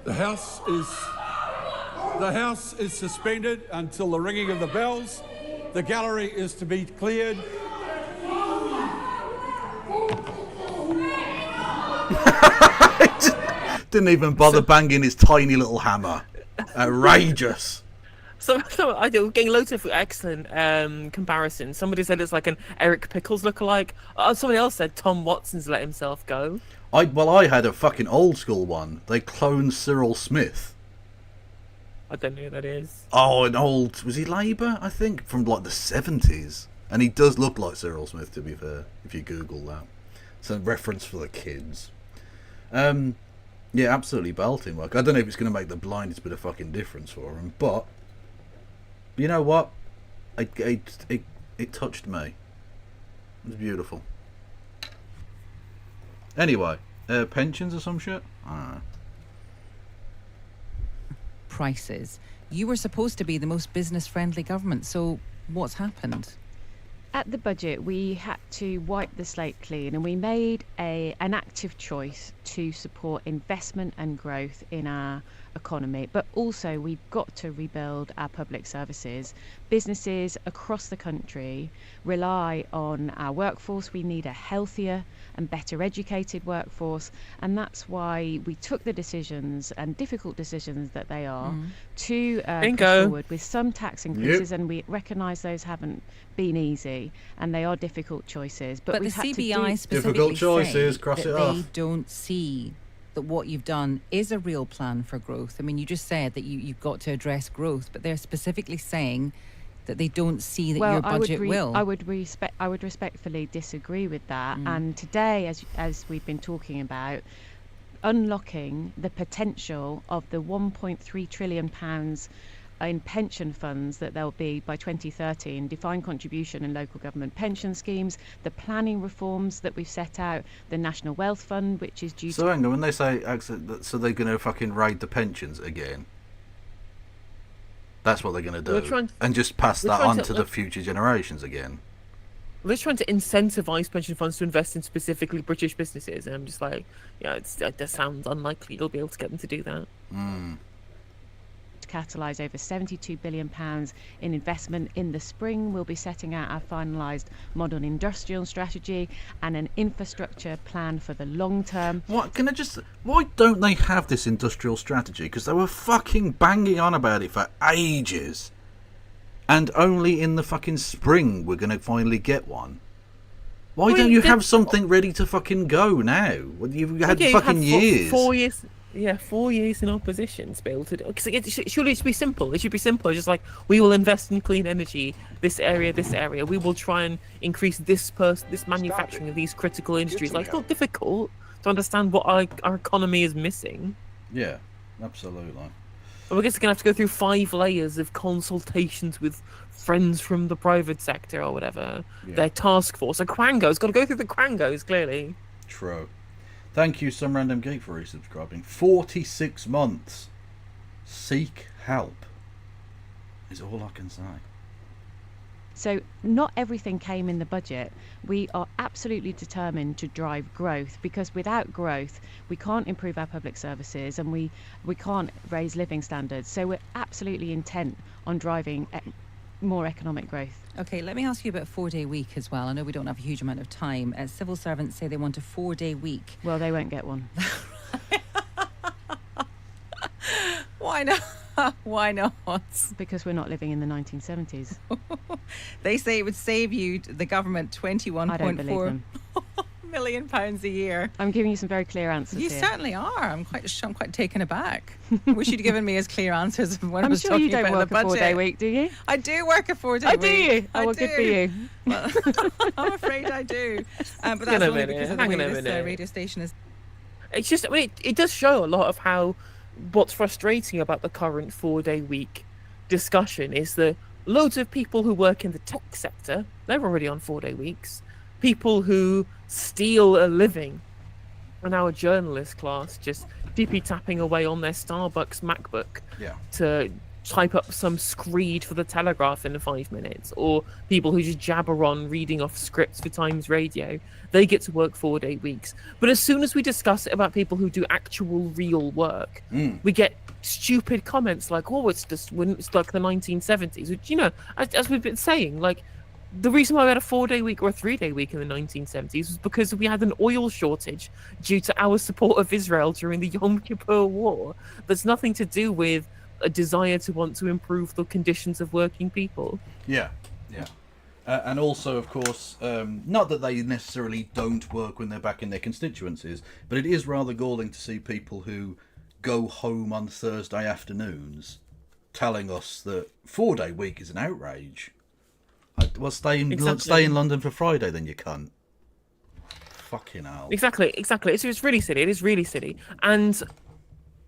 The House is suspended until the ringing of the bells. The gallery is to be cleared. Didn't even bother banging his tiny little hammer. Outrageous. So I do getting loads of excellent comparisons. Somebody said it's like an Eric Pickles lookalike. Somebody else said Tom Watson's let himself go. I had a fucking old school one. They cloned Cyril Smith. I don't know who that is. Oh, an old... Was he Labour, I think? From, like, the 70s. And he does look like Cyril Smith, to be fair, if you Google that. It's a reference for the kids. Yeah, absolutely belting work. I don't know if it's going to make the blindest bit of fucking difference for him, but... You know what? It touched me. It was beautiful. Anyway, pensions or some shit? I don't know. Prices. You were supposed to be the most business-friendly government, so what's happened? At the budget, we had to wipe the slate clean, and we made an active choice to support investment and growth in our economy. But also, we've got to rebuild our public services. Businesses across the country rely on our workforce. We need a healthier and better educated workforce, and that's why we took the decisions, and difficult decisions that they are, to push forward with some tax increases. And we recognise those haven't been easy, and they are difficult choices. But the we've had CBI to specifically Difficult choices, say cross that it they off. don't see that what you've done is a real plan for growth. I mean, you just said that you've got to address growth, but they're specifically saying that they don't see that your budget will. I would respectfully disagree with that. And today, as we've been talking about, unlocking the potential of the £1.3 trillion in pension funds that there'll be by 2030 in defined contribution and local government pension schemes, the planning reforms that we've set out, the National Wealth Fund, which is due So hang on, when they say, so they're going to fucking raid the pensions again? That's what they're going to do. And just pass that on to the future generations again. They're trying to incentivise pension funds to invest in specifically British businesses, and I'm just like, yeah, that sounds unlikely you'll be able to get them to do that. catalyse over £72 billion in investment. In the spring, we'll be setting out our finalised modern industrial strategy and an infrastructure plan for the long term. Why don't they have this industrial strategy? Because they were fucking banging on about it for ages. and only in the fucking spring we're going to finally get one. Why Well, don't you they- have something ready to fucking go now? Well, you've had Okay, you fucking have years. 4 years. Yeah, 4 years in opposition to be able to do. Because surely it should be simple. It should be simple. It's just like, we will invest in clean energy, this area, this area. We will try and increase this manufacturing of these critical industries. Like, it's not difficult to understand what our economy is missing. Yeah, absolutely. But we're just gonna have to go through 5 layers of consultations with friends from the private sector or whatever. Yeah. Their task force. A Quango's got to go through the Quangos, clearly. True. Thank you, Some Random Geek, for resubscribing. 46 months. Seek help. Is all I can say. So not everything came in the budget. We are absolutely determined to drive growth, because without growth we can't improve our public services, and we can't raise living standards. So we're absolutely intent on driving more economic growth. Okay, let me ask you about 4-day week as well. I know we don't have a huge amount of time. Civil servants say they want a 4-day week. Well, they won't get one. Why not? Why not? Because we're not living in the 1970s. They say it would save you, the government, I don't believe £21.4 them. million a year. I'm giving you some very clear answers You here. certainly are. I'm quite taken aback. Wish you'd given me as clear answers when I I'm was sure talking you don't about work the a budget. 4-day week, do you? I do work a 4-day Oh, week. do you? Oh, I well, good for you. Well, I'm afraid I do. But that's Hang on a only minute, because of the hang way on a this minute. radio station is. It's just, I mean, it does show a lot of how what's frustrating about the current 4-day week discussion is that loads of people who work in the tech sector, they're already on 4-day weeks. People who steal a living, and our journalist class just tippy-tapping away on their Starbucks MacBook Yeah. to type up some screed for the Telegraph in 5 minutes, or people who just jabber on reading off scripts for Times Radio, they get to work 4-day weeks. But as soon as we discuss it about people who do actual real work, we get stupid comments like, oh, it's just when it's like the 1970s, which, you know, as we've been saying, like, the reason why we had a 4-day week or a 3-day week in the 1970s was because we had an oil shortage due to our support of Israel during the Yom Kippur War. There's nothing to do with a desire to want to improve the conditions of working people. Yeah, yeah. And also, of course, not that they necessarily don't work when they're back in their constituencies, but it is rather galling to see people who go home on Thursday afternoons telling us that 4-day week is an outrage. Well, stay in London for Friday, then you cunt. Fucking hell. Exactly. It's really silly. It is really silly. And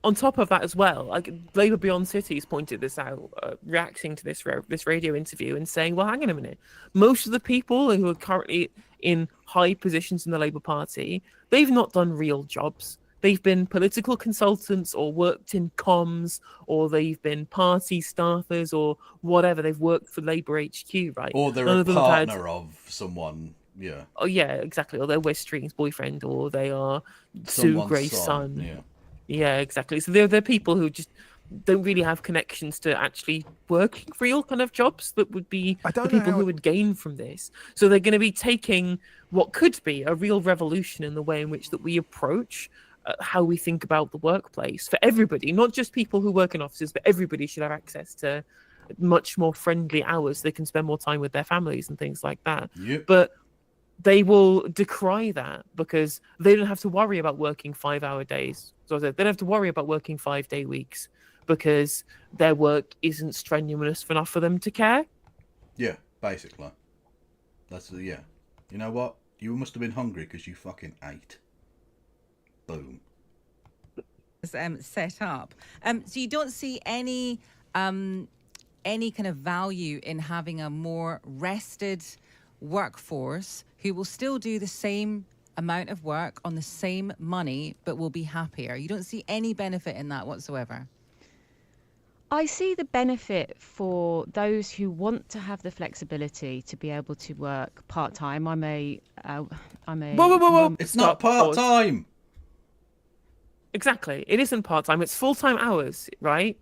on top of that as well, like, Labour Beyond Cities pointed this out, reacting to this radio interview and saying, well, hang on a minute. Most of the people who are currently in high positions in the Labour Party, they've not done real jobs. They've been political consultants or worked in comms, or they've been party staffers or whatever. They've worked for Labour HQ, right? Or they're None a of them have had- partner of someone. Yeah. Oh, yeah, exactly. Or they're Wes Streeting's boyfriend, or they are Sue Someone's Gray's son. Yeah. Yeah, exactly. So they're people who just don't really have connections to actually working real kind of jobs that would be the people who would gain from this. So they're going to be taking what could be a real revolution in the way in which that we approach how we think about the workplace for everybody, not just people who work in offices, but everybody should have access to much more friendly hours. They can spend more time with their families and things like that. Yep. But they will decry that because they don't have to worry about working 5-hour days. So they don't have to worry about working 5-day weeks because their work isn't strenuous enough for them to care. Yeah, basically. That's yeah. You know what? You must have been hungry because you fucking ate. Boom. Set up. So you don't see any kind of value in having a more rested workforce who will still do the same amount of work on the same money but will be happier. You don't see any benefit in that whatsoever. I see the benefit for those who want to have the flexibility to be able to work part-time. I'm a Whoa. It's not part-time. Exactly. It isn't part-time. It's full-time hours, right?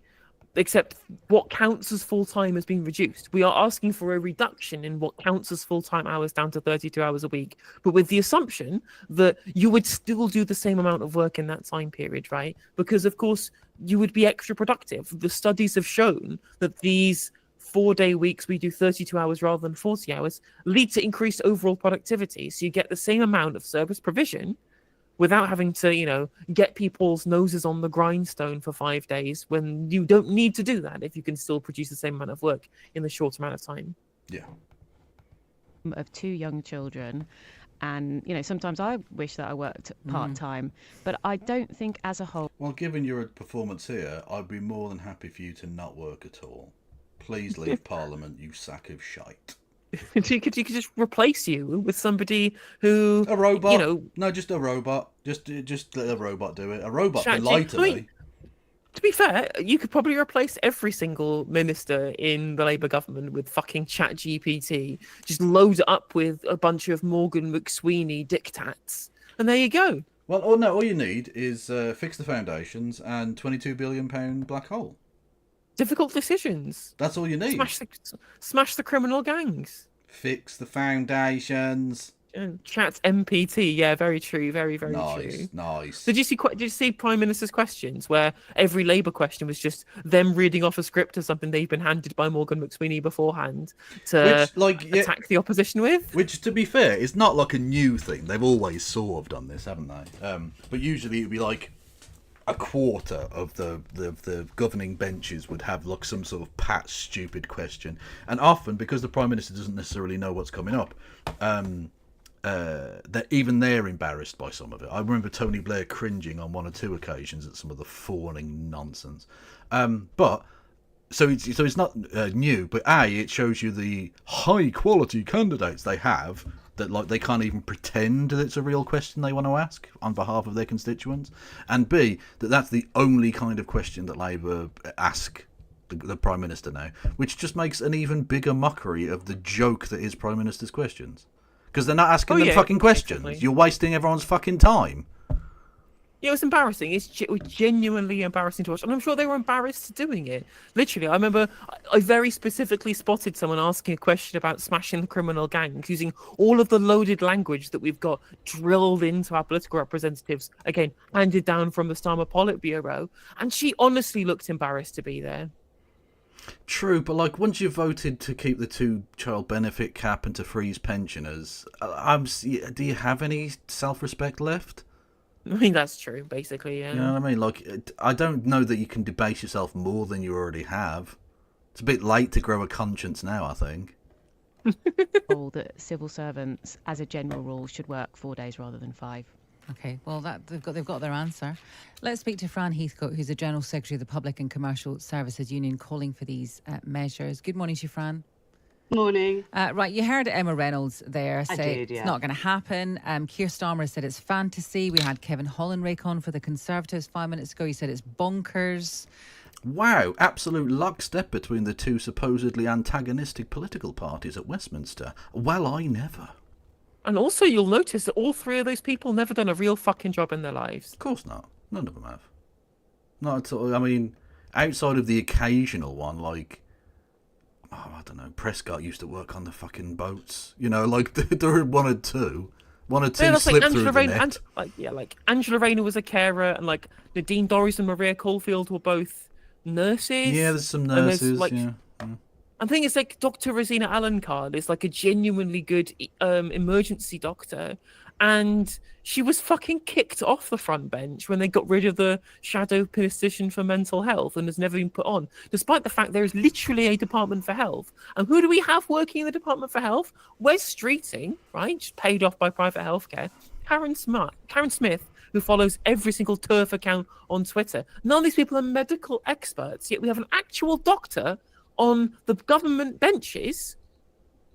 Except what counts as full-time has been reduced. We are asking for a reduction in what counts as full-time hours down to 32 hours a week, but with the assumption that you would still do the same amount of work in that time period, right? Because, of course, you would be extra productive. The studies have shown that these 4-day weeks, we do 32 hours rather than 40 hours, lead to increased overall productivity. So you get the same amount of service provision without having to, get people's noses on the grindstone for 5 days when you don't need to do that if you can still produce the same amount of work in the short amount of time. Yeah. Of 2 young children, and sometimes I wish that I worked part-time, but I don't think as a whole. Well, given your performance here, I'd be more than happy for you to not work at all. Please leave Parliament, you sack of shite. You could just replace you with somebody who A robot? No, just a robot. Just let a robot do it. A robot can lie to me. To be fair, you could probably replace every single minister in the Labour government with fucking ChatGPT. Just load it up with a bunch of Morgan McSweeney dictats, and there you go. Well, all you need is fix the foundations and £22 billion black hole. Difficult decisions. That's all you need. Smash the criminal gangs. Fix the foundations. Chat MPT, yeah, very true, very true. Nice. Did you see Prime Minister's questions, where every Labour question was just them reading off a script of something they've been handed by Morgan McSweeney beforehand to attack the opposition with? Which, to be fair, is not like a new thing. They've always sort of done this, haven't they? But usually it'd be like a quarter of the governing benches would have like some sort of pat stupid question, and often because the Prime Minister doesn't necessarily know what's coming up, they're embarrassed by some of it. I remember Tony Blair cringing on 1 or 2 occasions at some of the fawning nonsense. But it's not new, but it shows you the high quality candidates they have, that they can't even pretend that it's a real question they want to ask on behalf of their constituents, and B, that's the only kind of question that Labour ask the Prime Minister now, which just makes an even bigger mockery of the joke that is Prime Minister's questions. Because they're not asking them fucking questions. Exactly. You're wasting everyone's fucking time. Yeah, it was embarrassing. It was genuinely embarrassing to watch. And I'm sure they were embarrassed doing it. Literally, I remember I very specifically spotted someone asking a question about smashing the criminal gangs using all of the loaded language that we've got drilled into our political representatives, again, handed down from the Starmer Politburo. And she honestly looked embarrassed to be there. True, but once you've voted to keep the 2-child benefit cap and to freeze pensioners, do you have any self-respect left? I mean, that's true, basically, yeah. You know what I mean? I don't know that you can debase yourself more than you already have. It's a bit late to grow a conscience now, I think. All that civil servants, as a general rule, should work 4 days rather than 5. Okay, well, they've got their answer. Let's speak to Fran Heathcote, who's the General Secretary of the Public and Commercial Services Union, calling for these measures. Good morning to you, Fran. Morning. Right, you heard Emma Reynolds there say it's not going to happen. Keir Starmer said it's fantasy. We had Kevin Hollinrake on for the Conservatives 5 minutes ago. He said it's bonkers. Wow, absolute lockstep between the 2 supposedly antagonistic political parties at Westminster. Well, I never. And also, you'll notice that all 3 of those people never done a real fucking job in their lives. Of course not. None of them have. Not at all. I mean, outside of the occasional one, I don't know, Prescott used to work on the fucking boats. There were one or two slipped through the net. Angela Rayner was a carer, and Nadine Dorries and Maria Caulfield were both nurses. Yeah, there's some nurses, yeah. I think it's Dr. Rosina Alencar is a genuinely good emergency doctor, and she was fucking kicked off the front bench when they got rid of the shadow position for mental health and has never been put on, despite the fact there is literally a department for health. And who do we have working in the department for health? Wes Streeting, right, just paid off by private healthcare. Karen Smith, who follows every single turf account on Twitter. None of these people are medical experts, yet we have an actual doctor on the government benches,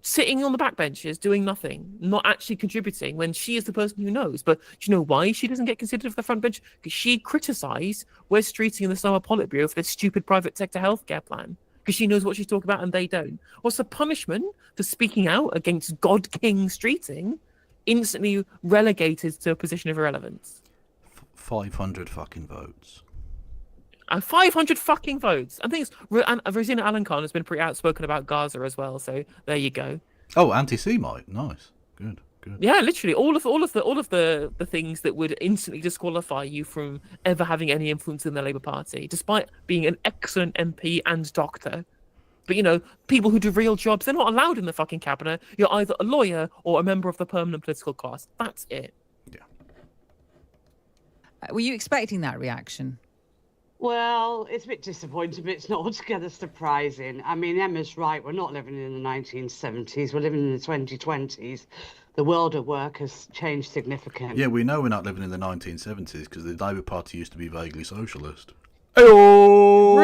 sitting on the back benches, doing nothing, not actually contributing, when she is the person who knows. But do you know why she doesn't get considered for the front bench? Because she criticised Wes Streeting and the Starmer Politburo for their stupid private sector healthcare plan. Because she knows what she's talking about and they don't. What's the punishment for speaking out against God King Streeting? Instantly relegated to a position of irrelevance. 500 fucking votes. 500 fucking votes. I think Rosina Alencar has been pretty outspoken about Gaza as well. So there you go. Oh, anti-Semite, nice, good. Yeah, literally all of the things that would instantly disqualify you from ever having any influence in the Labour Party, despite being an excellent MP and doctor. But, people who do real jobs, they're not allowed in the fucking cabinet. You're either a lawyer or a member of the permanent political class. That's it. Yeah. Were you expecting that reaction? Well, it's a bit disappointing, but it's not altogether surprising. I mean, Emma's right. We're not living in the 1970s. We're living in the 2020s. The world of work has changed significantly. Yeah, we know we're not living in the 1970s because the Labour Party used to be vaguely socialist. True.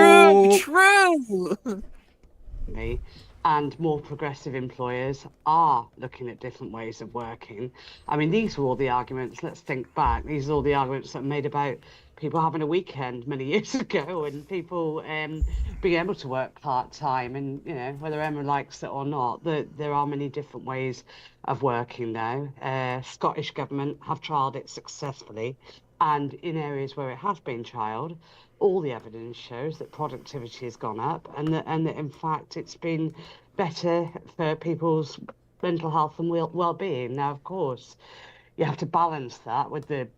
And more progressive employers are looking at different ways of working. I mean, these were all the arguments. Let's think back. These are all the arguments that were made about people having a weekend many years ago, and people being able to work part-time. And, whether Emma likes it or not, there are many different ways of working now. Scottish government have trialled it successfully. And in areas where it has been trialled, all the evidence shows that productivity has gone up, and that in fact it's been better for people's mental health and well-being. Now, of course, you have to balance that with the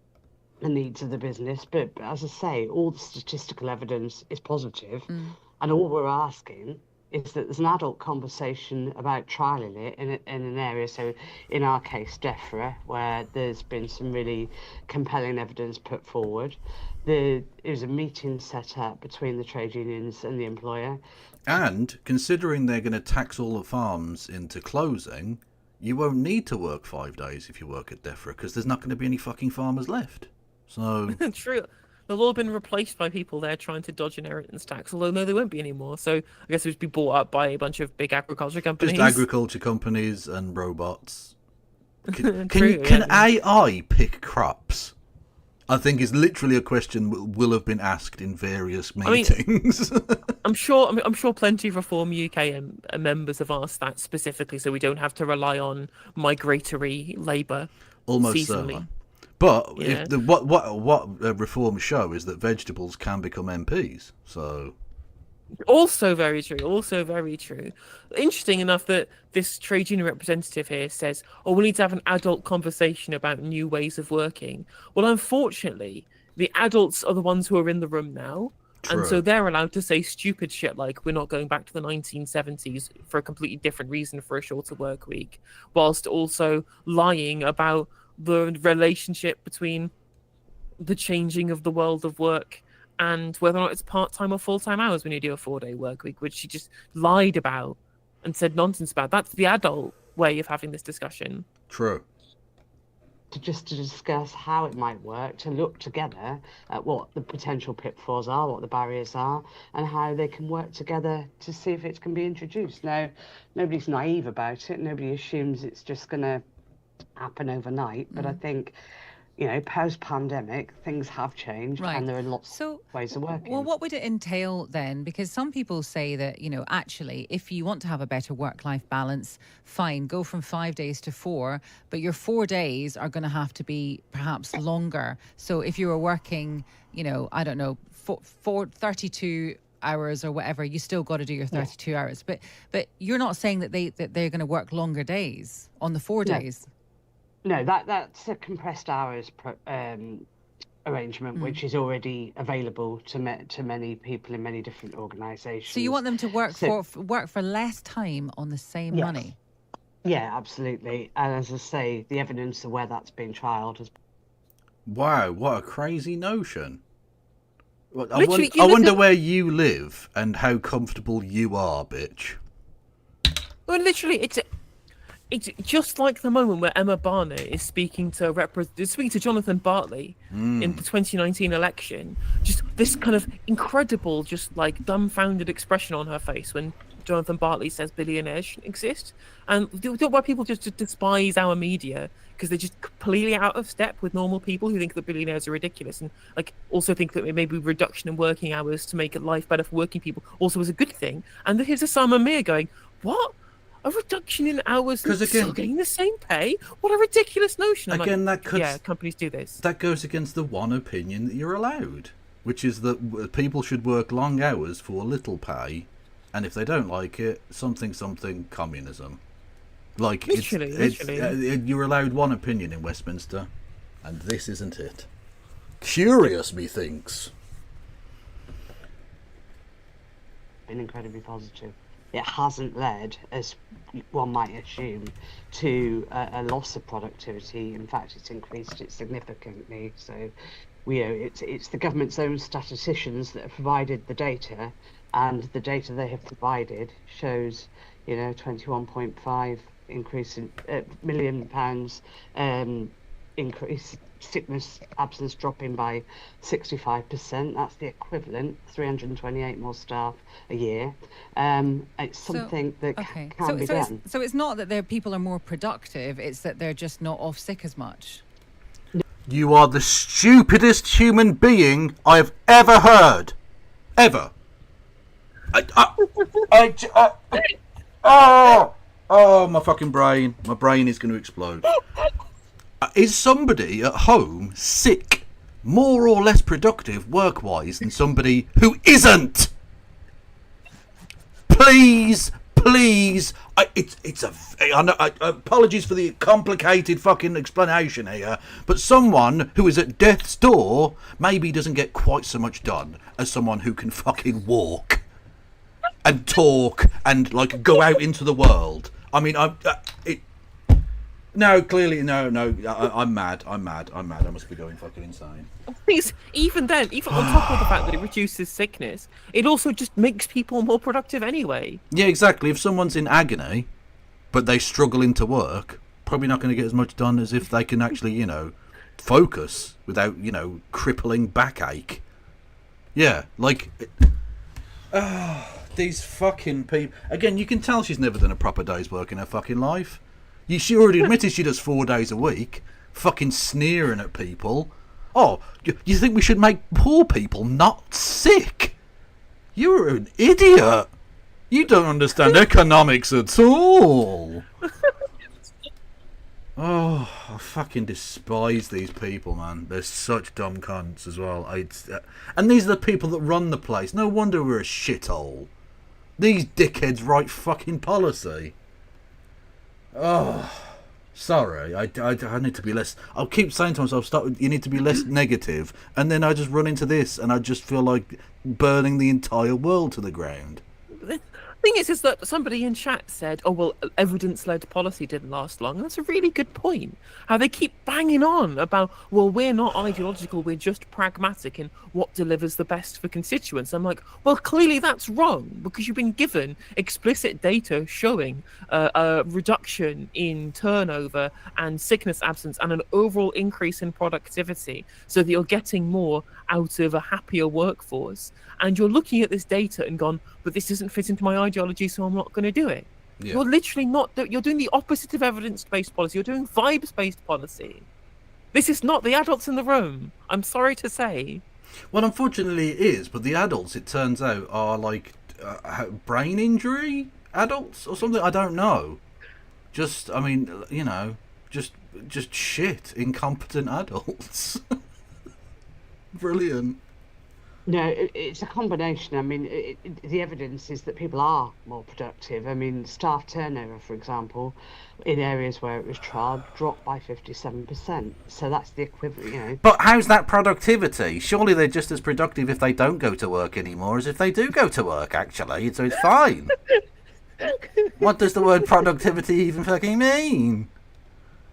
needs of the business, but as I say, all the statistical evidence is positive, and all we're asking is that there's an adult conversation about trialling it in an area, so in our case, DEFRA, where there's been some really compelling evidence put forward. It was a meeting set up between the trade unions and the employer. And considering they're going to tax all the farms into closing, you won't need to work 5 days if you work at DEFRA because there's not going to be any fucking farmers left. So True. They've all been replaced by people there trying to dodge inheritance tax, although no, they won't be anymore. So I guess it would be bought up by a bunch of big agriculture companies. just agriculture companies and robots. Can True, AI pick crops? I think it's literally a question will have been asked in various meetings. I'm sure plenty of Reform UK members have asked that specifically, so we don't have to rely on migratory labour. Almost seasonally. certainly. But Yeah. if what reforms show is that vegetables can become MPs. So Also very true. Also very true. Interesting enough that this trade union representative here says, "Oh, we need to have an adult conversation about new ways of working." Well, unfortunately, the adults are the ones who are in the room now, and so True. they're allowed to say stupid shit like we're not going back to the 1970s for a completely different reason for a shorter work week, whilst also lying about the relationship between the changing of the world of work and whether or not it's part-time or full-time hours when you do a 4-day work week, which she just lied about and said nonsense about. That's the adult way of having this discussion. true. To discuss how it might work, to look together at what the potential pitfalls are, what the barriers are, and how they can work together to see if it can be introduced. Now, nobody's naive about it. Nobody assumes it's just going to happen overnight. But I think, post-pandemic, things have changed, Right. and there are lots of ways of working. Well, what would it entail then? Because some people say that, actually, if you want to have a better work-life balance, fine, go from 5 days to 4, but your 4 days are going to have to be perhaps longer. So if you were working, I don't know, 32 hours or whatever, you still got to do your 32 hours. But you're not saying that they're going to work longer days on the 4 days. No, that's a compressed hours arrangement, which is already available to many people in many different organisations. So you want them to work for less time on the same money? Yeah, absolutely. And as I say, the evidence of where that's been trialled has. Wow, what a crazy notion. Well, I Literally, wonder where you live and how comfortable you are, bitch. Well, literally, it's just like the moment where Emma Barnett is speaking to Jonathan Bartley in the 2019 election. Just this kind of incredible, just like dumbfounded expression on her face when Jonathan Bartley says billionaires shouldn't exist. And why people just despise our media because they're just completely out of step with normal people who think that billionaires are ridiculous, and like also think that maybe reduction in working hours to make life better for working people also is a good thing. And here's a Sam Amir going, "What? A reduction in hours and still getting the same pay? What a ridiculous notion!" Companies do this. That goes against the one opinion that you're allowed, which is that people should work long hours for little pay, and if they don't like it, something communism. Like literally. You're allowed one opinion in Westminster, and this isn't it. Curious, methinks. Been incredibly positive. it hasn't led, as one might assume, to a loss of productivity. In fact, it's increased it significantly. So, it's the government's own statisticians that have provided the data, and the data they have provided shows, 21.5 increase in million pounds increase, sickness absence dropping by 65%. That's the equivalent, 328 more staff a year. It's something that can be done. So it's not that people are more productive, it's that they're just not off sick as much. You are the stupidest human being I've ever heard. Ever. Oh, my fucking brain. My brain is going to explode. Is somebody at home sick, more or less productive work-wise than somebody who isn't? Please. Apologies for the complicated fucking explanation here, but someone who is at death's door maybe doesn't get quite so much done as someone who can fucking walk and talk and go out into the world. I mean, clearly, no. I'm mad. I must be going fucking insane. Even then, even on top of the fact that it reduces sickness, it also just makes people more productive anyway. Yeah, exactly. If someone's in agony, but they struggle into work, probably not going to get as much done as if they can actually, focus without, crippling backache. Yeah, these fucking people. Again, you can tell she's never done a proper day's work in her fucking life. She already admitted she does 4 days a week, fucking sneering at people. Oh, you think we should make poor people not sick? You're an idiot. You don't understand economics at all. Oh, I fucking despise these people, man. They're such dumb cunts as well. And these are the people that run the place. No wonder we're a shithole. These dickheads write fucking policy. Oh, sorry. I need to be less. I'll keep saying to myself, you need to be less negative, and then I just run into this, and I just feel like burning the entire world to the ground. The thing is that somebody in chat said, "Oh well, evidence-led policy didn't last long." And that's a really good point. How they keep banging on about, well, we're not ideological, we're just pragmatic in what delivers the best for constituents. I'm like, well, clearly that's wrong, because you've been given explicit data showing a reduction in turnover and sickness absence and an overall increase in productivity, so that you're getting more out of a happier workforce. And you're looking at this data and gone, but this doesn't fit into my ideology, so I'm not going to do it. Yeah. You're literally not. You're doing the opposite of evidence-based policy. You're doing vibes-based policy. This is not the adults in the room. I'm sorry to say. Well, unfortunately it is, but the adults, it turns out, are brain injury adults or something. I don't know. Just shit, incompetent adults. Brilliant. No, it's a combination. I mean, the evidence is that people are more productive. I mean, staff turnover, for example, in areas where it was trialled, dropped by 57%. So that's the equivalent, But how's that productivity? Surely they're just as productive if they don't go to work anymore as if they do go to work, actually. So it's fine. What does the word productivity even fucking mean?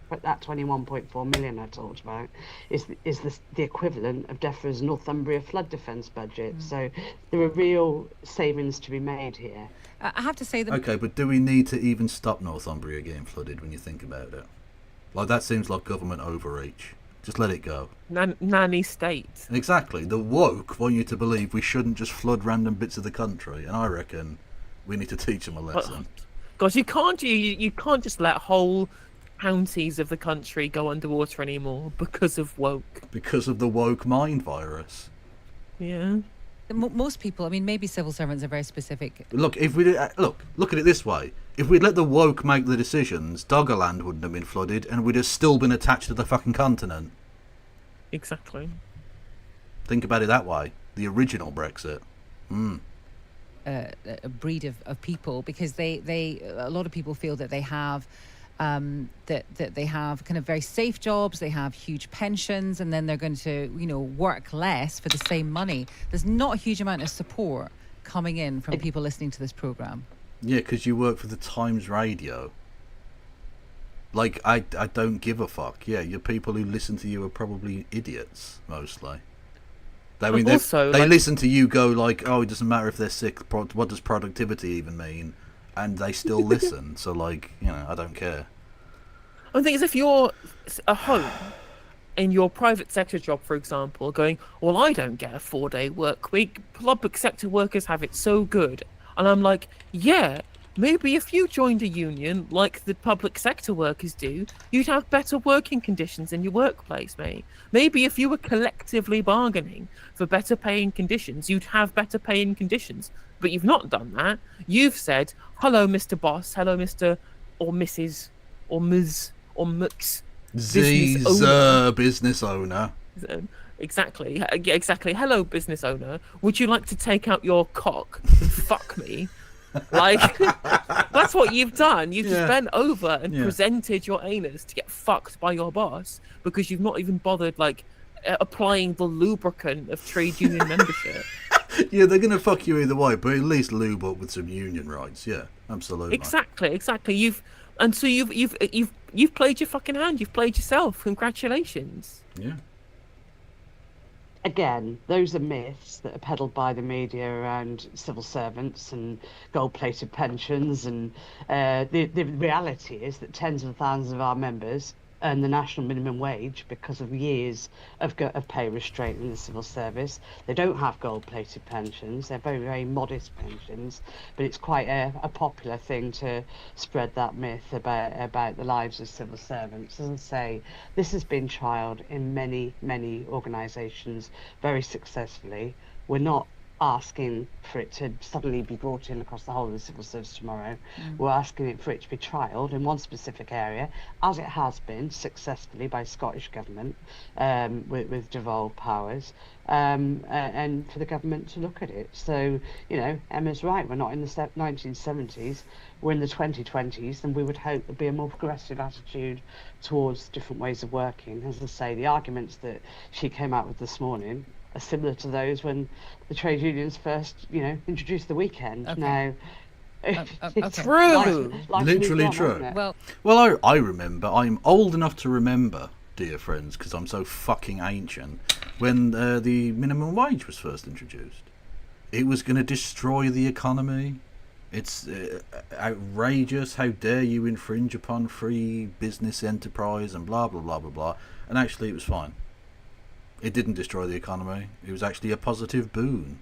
But that 21.4 million I talked about is the equivalent of DEFRA's Northumbria flood defence budget. So there are real savings to be made here. I have to say that. Okay, but do we need to even stop Northumbria getting flooded when you think about it? That seems like government overreach. Just let it go. Nanny state. Exactly. The woke want you to believe we shouldn't just flood random bits of the country, and I reckon we need to teach them a lesson. God, you can't just let whole counties of the country go underwater anymore because of woke. Because of the woke mind virus. Yeah. Most people, I mean, maybe civil servants are very specific. Look, if we look at it this way: if we'd let the woke make the decisions, Doggerland wouldn't have been flooded, and we'd have still been attached to the fucking continent. Exactly. Think about it that way. The original Brexit. A breed of people, because a lot of people feel that they have. That they have kind of very safe jobs, they have huge pensions, and then they're going to, work less for the same money. There's not a huge amount of support coming in from people listening to this programme. Yeah, because you work for the Times Radio. Like, I don't give a fuck. Yeah, your people who listen to you are probably idiots, mostly. I mean, also, they like, listen to you go like, oh, it doesn't matter if they're sick. What does productivity even mean? And they still listen. So, like, you know, I don't care. I think is if you're at home in your private sector job, for example, going, well, I don't get a 4-day work week. Public sector workers have it so good. And I'm like, yeah, maybe if you joined a union like the public sector workers do, you'd have better working conditions in your workplace, mate. Maybe if you were collectively bargaining for better paying conditions, you'd have better paying conditions. But you've not done that. You've said, hello, Mr. Boss, hello, Mr. or Mrs. or Ms. or Mux. Business owner. Exactly. Yeah, exactly. Hello, business owner. Would you like to take out your cock and fuck me? Like, that's what you've done. You've just bent over and presented your anus to get fucked by your boss because you've not even bothered, like, applying the lubricant of trade union membership. Yeah, they're gonna fuck you either way, but at least lube up with some union rights. Yeah, absolutely. Exactly. You've played your fucking hand. You've played yourself. Congratulations. Yeah. Again, those are myths that are peddled by the media around civil servants and gold-plated pensions. And the reality is that tens of thousands of our members earn the national minimum wage because of years of pay restraint in the civil service. They don't have gold-plated pensions. They're very, very modest pensions, but it's quite a popular thing to spread that myth about the lives of civil servants. As I say, this has been trialled in many, many organisations very successfully. We're not asking for it to suddenly be brought in across the whole of the civil service tomorrow. We're asking for it to be trialled in one specific area, as it has been successfully by Scottish Government with devolved powers, and for the government to look at it. So, you know, Emma's right, we're not in the 1970s, we're in the 2020s, and we would hope there'd be a more progressive attitude towards different ways of working. As I say, the arguments that she came out with this morning are similar to those when the trade unions first, you know, introduced the weekend. Okay. Now, it's True. literally Literally true. isn't it? Well, I remember. I'm old enough to remember, dear friends, because I'm so fucking ancient. When the minimum wage was first introduced, it was going to destroy the economy. It's outrageous. How dare you infringe upon free business enterprise and blah blah blah blah blah. And actually, it was fine. It didn't destroy the economy. It was actually a positive boon,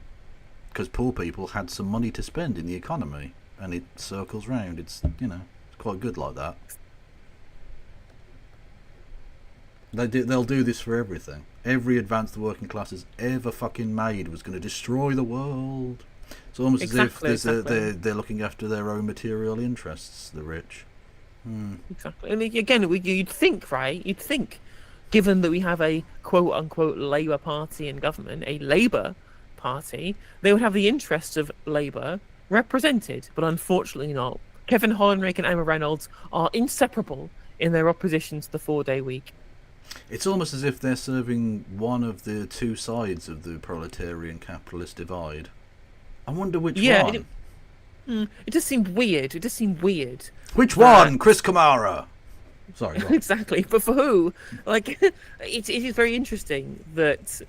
because poor people had some money to spend in the economy, and it circles round. It's, you know, it's quite good like that. They'll do this for everything. Every advance the working class has ever fucking made was going to destroy the world. It's almost Exactly, as if exactly. they're looking after their own material interests, the rich. Exactly. And again, you'd think, right? You'd think, given that we have a quote-unquote Labour Party in government, a Labour Party, they would have the interests of Labour represented, but unfortunately not. Kevin Hollenrich and Emma Reynolds are inseparable in their opposition to the 4-day week. It's almost as if they're serving one of the two sides of the proletarian capitalist divide. I wonder which one. It just seemed weird. Which one? Chris Kamara. Sorry. Go on. Exactly, but for who? Like, it is very interesting that.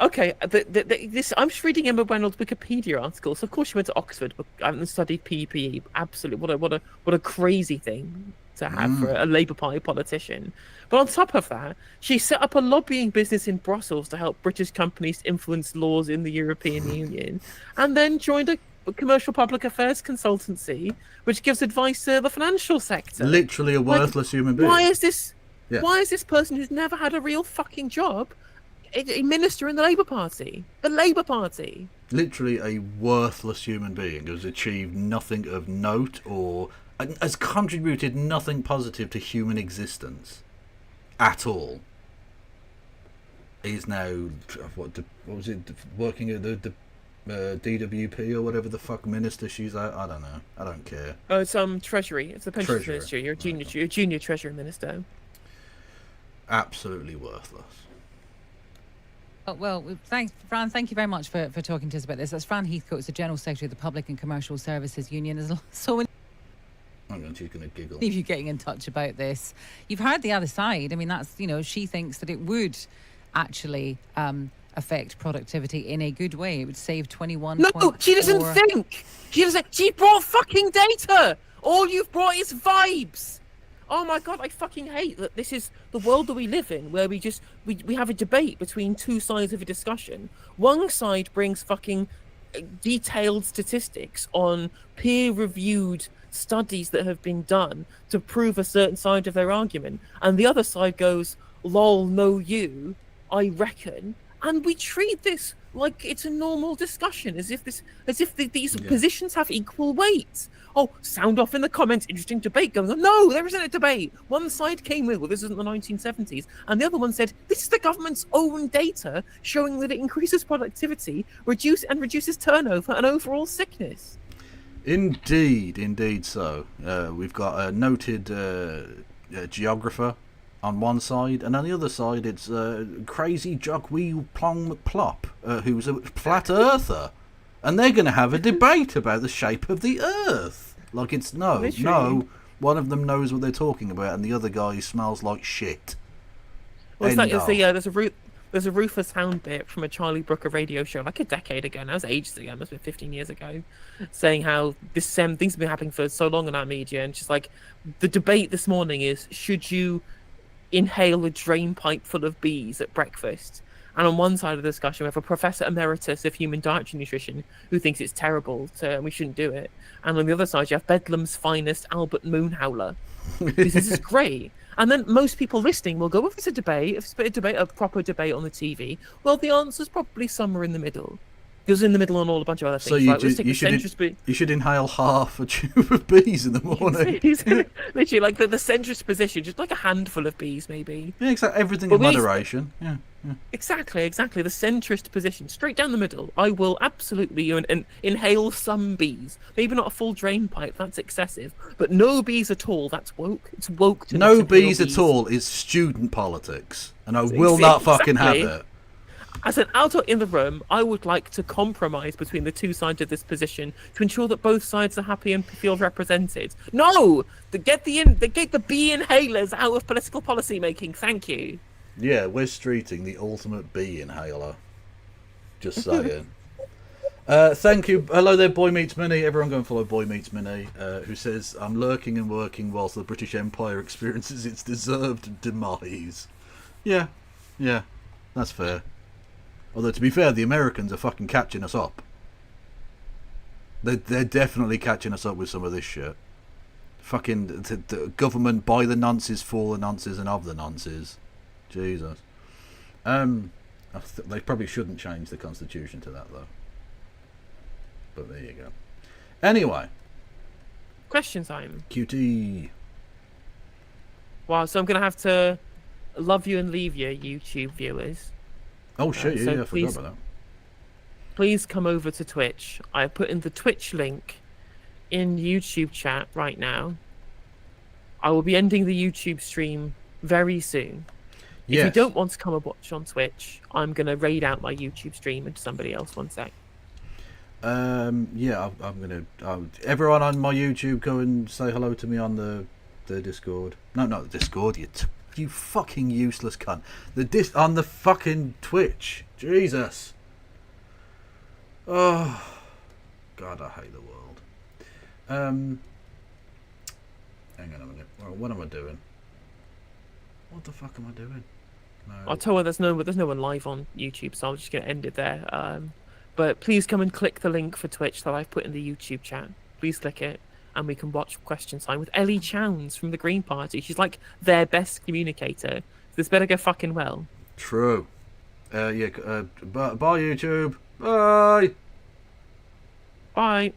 Okay, this I'm just reading Emma Reynolds' Wikipedia article. So of course she went to Oxford, but I haven't studied PPE. Absolutely, what a crazy thing to have for a Labour Party politician. But on top of that, she set up a lobbying business in Brussels to help British companies influence laws in the European Union, and then joined a commercial public affairs consultancy which gives advice to the financial sector. Literally a worthless human being. Why is this? Yeah. Why is this person who's never had a real fucking job a minister in the Labour Party? The Labour Party. Literally a worthless human being who's achieved nothing of note or has contributed nothing positive to human existence at all. He's now what was it, working at the DWP or whatever the fuck minister she's at. I don't know. I don't care. Oh, it's Treasury. It's the pensions Treasury. minister. You're a junior Treasury minister. Absolutely worthless. Oh, well, thanks, Fran. Thank you very much for talking to us about this. That's Fran Heathcote, who's the General Secretary of the Public and Commercial Services Union. There's so many Hang on, she's going to giggle. of you getting in touch about this. You've heard the other side. I mean, that's, she thinks that it would actually affect productivity in a good way. It would save 21. No, she doesn't think. She doesn't. She brought fucking data. All you've brought is vibes. Oh my god, I fucking hate that this is the world that we live in, where we have a debate between two sides of a discussion. One side brings fucking detailed statistics on peer-reviewed studies that have been done to prove a certain side of their argument, and the other side goes, lol, no you, I reckon, and we treat this like it's a normal discussion, as if these positions have equal weight. Oh, sound off in the comments, interesting debate going on. No, there isn't a debate. One side came with, well, this isn't the 1970s, and the other one said, this is the government's own data showing that it increases productivity, reduces turnover and overall sickness. Indeed so. We've got a noted geographer on one side, and on the other side it's crazy Jogwee Plong McPlop, who's a flat earther. And they're going to have a debate about the shape of the Earth. Like it's no. One of them knows what they're talking about, and the other guy smells like shit. Well, it's there's a Rufus Hound bit from a Charlie Brooker radio show like a decade ago. Now, it was ages ago. It must have been 15 years ago, saying how things have been happening for so long in our media, and just like the debate this morning is: should you inhale a drain pipe full of bees at breakfast? And on one side of the discussion, we have a professor emeritus of human dietary nutrition who thinks it's terrible, so we shouldn't do it. And on the other side, you have Bedlam's finest Albert Moonhowler. This is great. And then most people listening will go, if it's a debate, a proper debate on the TV, well, the answer's probably somewhere in the middle. Because in the middle on all a bunch of other things. So you should inhale half a tube of bees in the morning. Literally, like the centrist position, just like a handful of bees, maybe. Yeah, exactly. Everything in moderation. Yeah. Exactly. The centrist position, straight down the middle. I will absolutely inhale some bees. Maybe not a full drain pipe, that's excessive. But no bees at all, that's woke. It's woke to no bees at all is student politics. And I will not fucking have it. As an adult in the room, I would like to compromise between the two sides of this position to ensure that both sides are happy and feel represented. No! Get the bee inhalers out of political policy making. Thank you. Yeah, we're streeting the ultimate bee inhaler. Just saying. Thank you. Hello there, Boy Meets Minnie. Everyone go and follow Boy Meets Minnie, who says, I'm lurking and working whilst the British Empire experiences its deserved demise. Yeah, that's fair. Although, to be fair, the Americans are fucking catching us up. They're definitely catching us up with some of this shit. Fucking the government by the nonces, for the nonces, and of the nonces. Jesus. They probably shouldn't change the constitution to that, though. But there you go. Anyway. Question time. QT. Wow, so I'm going to have to love you and leave you, YouTube viewers. Oh shit, so I forgot about that. Please come over to Twitch. I put in the Twitch link in YouTube chat right now. I will be ending the YouTube stream very soon. Yes. If you don't want to come and watch on Twitch, I'm going to raid out my YouTube stream into somebody else. One sec. Yeah, I'm going to... everyone on my YouTube, go and say hello to me on the Discord. No, not the Discord, you fucking useless cunt. On the fucking Twitch. Jesus. Oh. God, I hate the world. Hang on a minute. What am I doing? What the fuck am I doing? No. I'll tell you, there's no one live on YouTube, so I'm just going to end it there. But please come and click the link for Twitch that I've put in the YouTube chat. Please click it. And we can watch Question Time with Ellie Chowns from the Green Party. She's like their best communicator. This better go fucking well. True. Bye YouTube. Bye. Bye.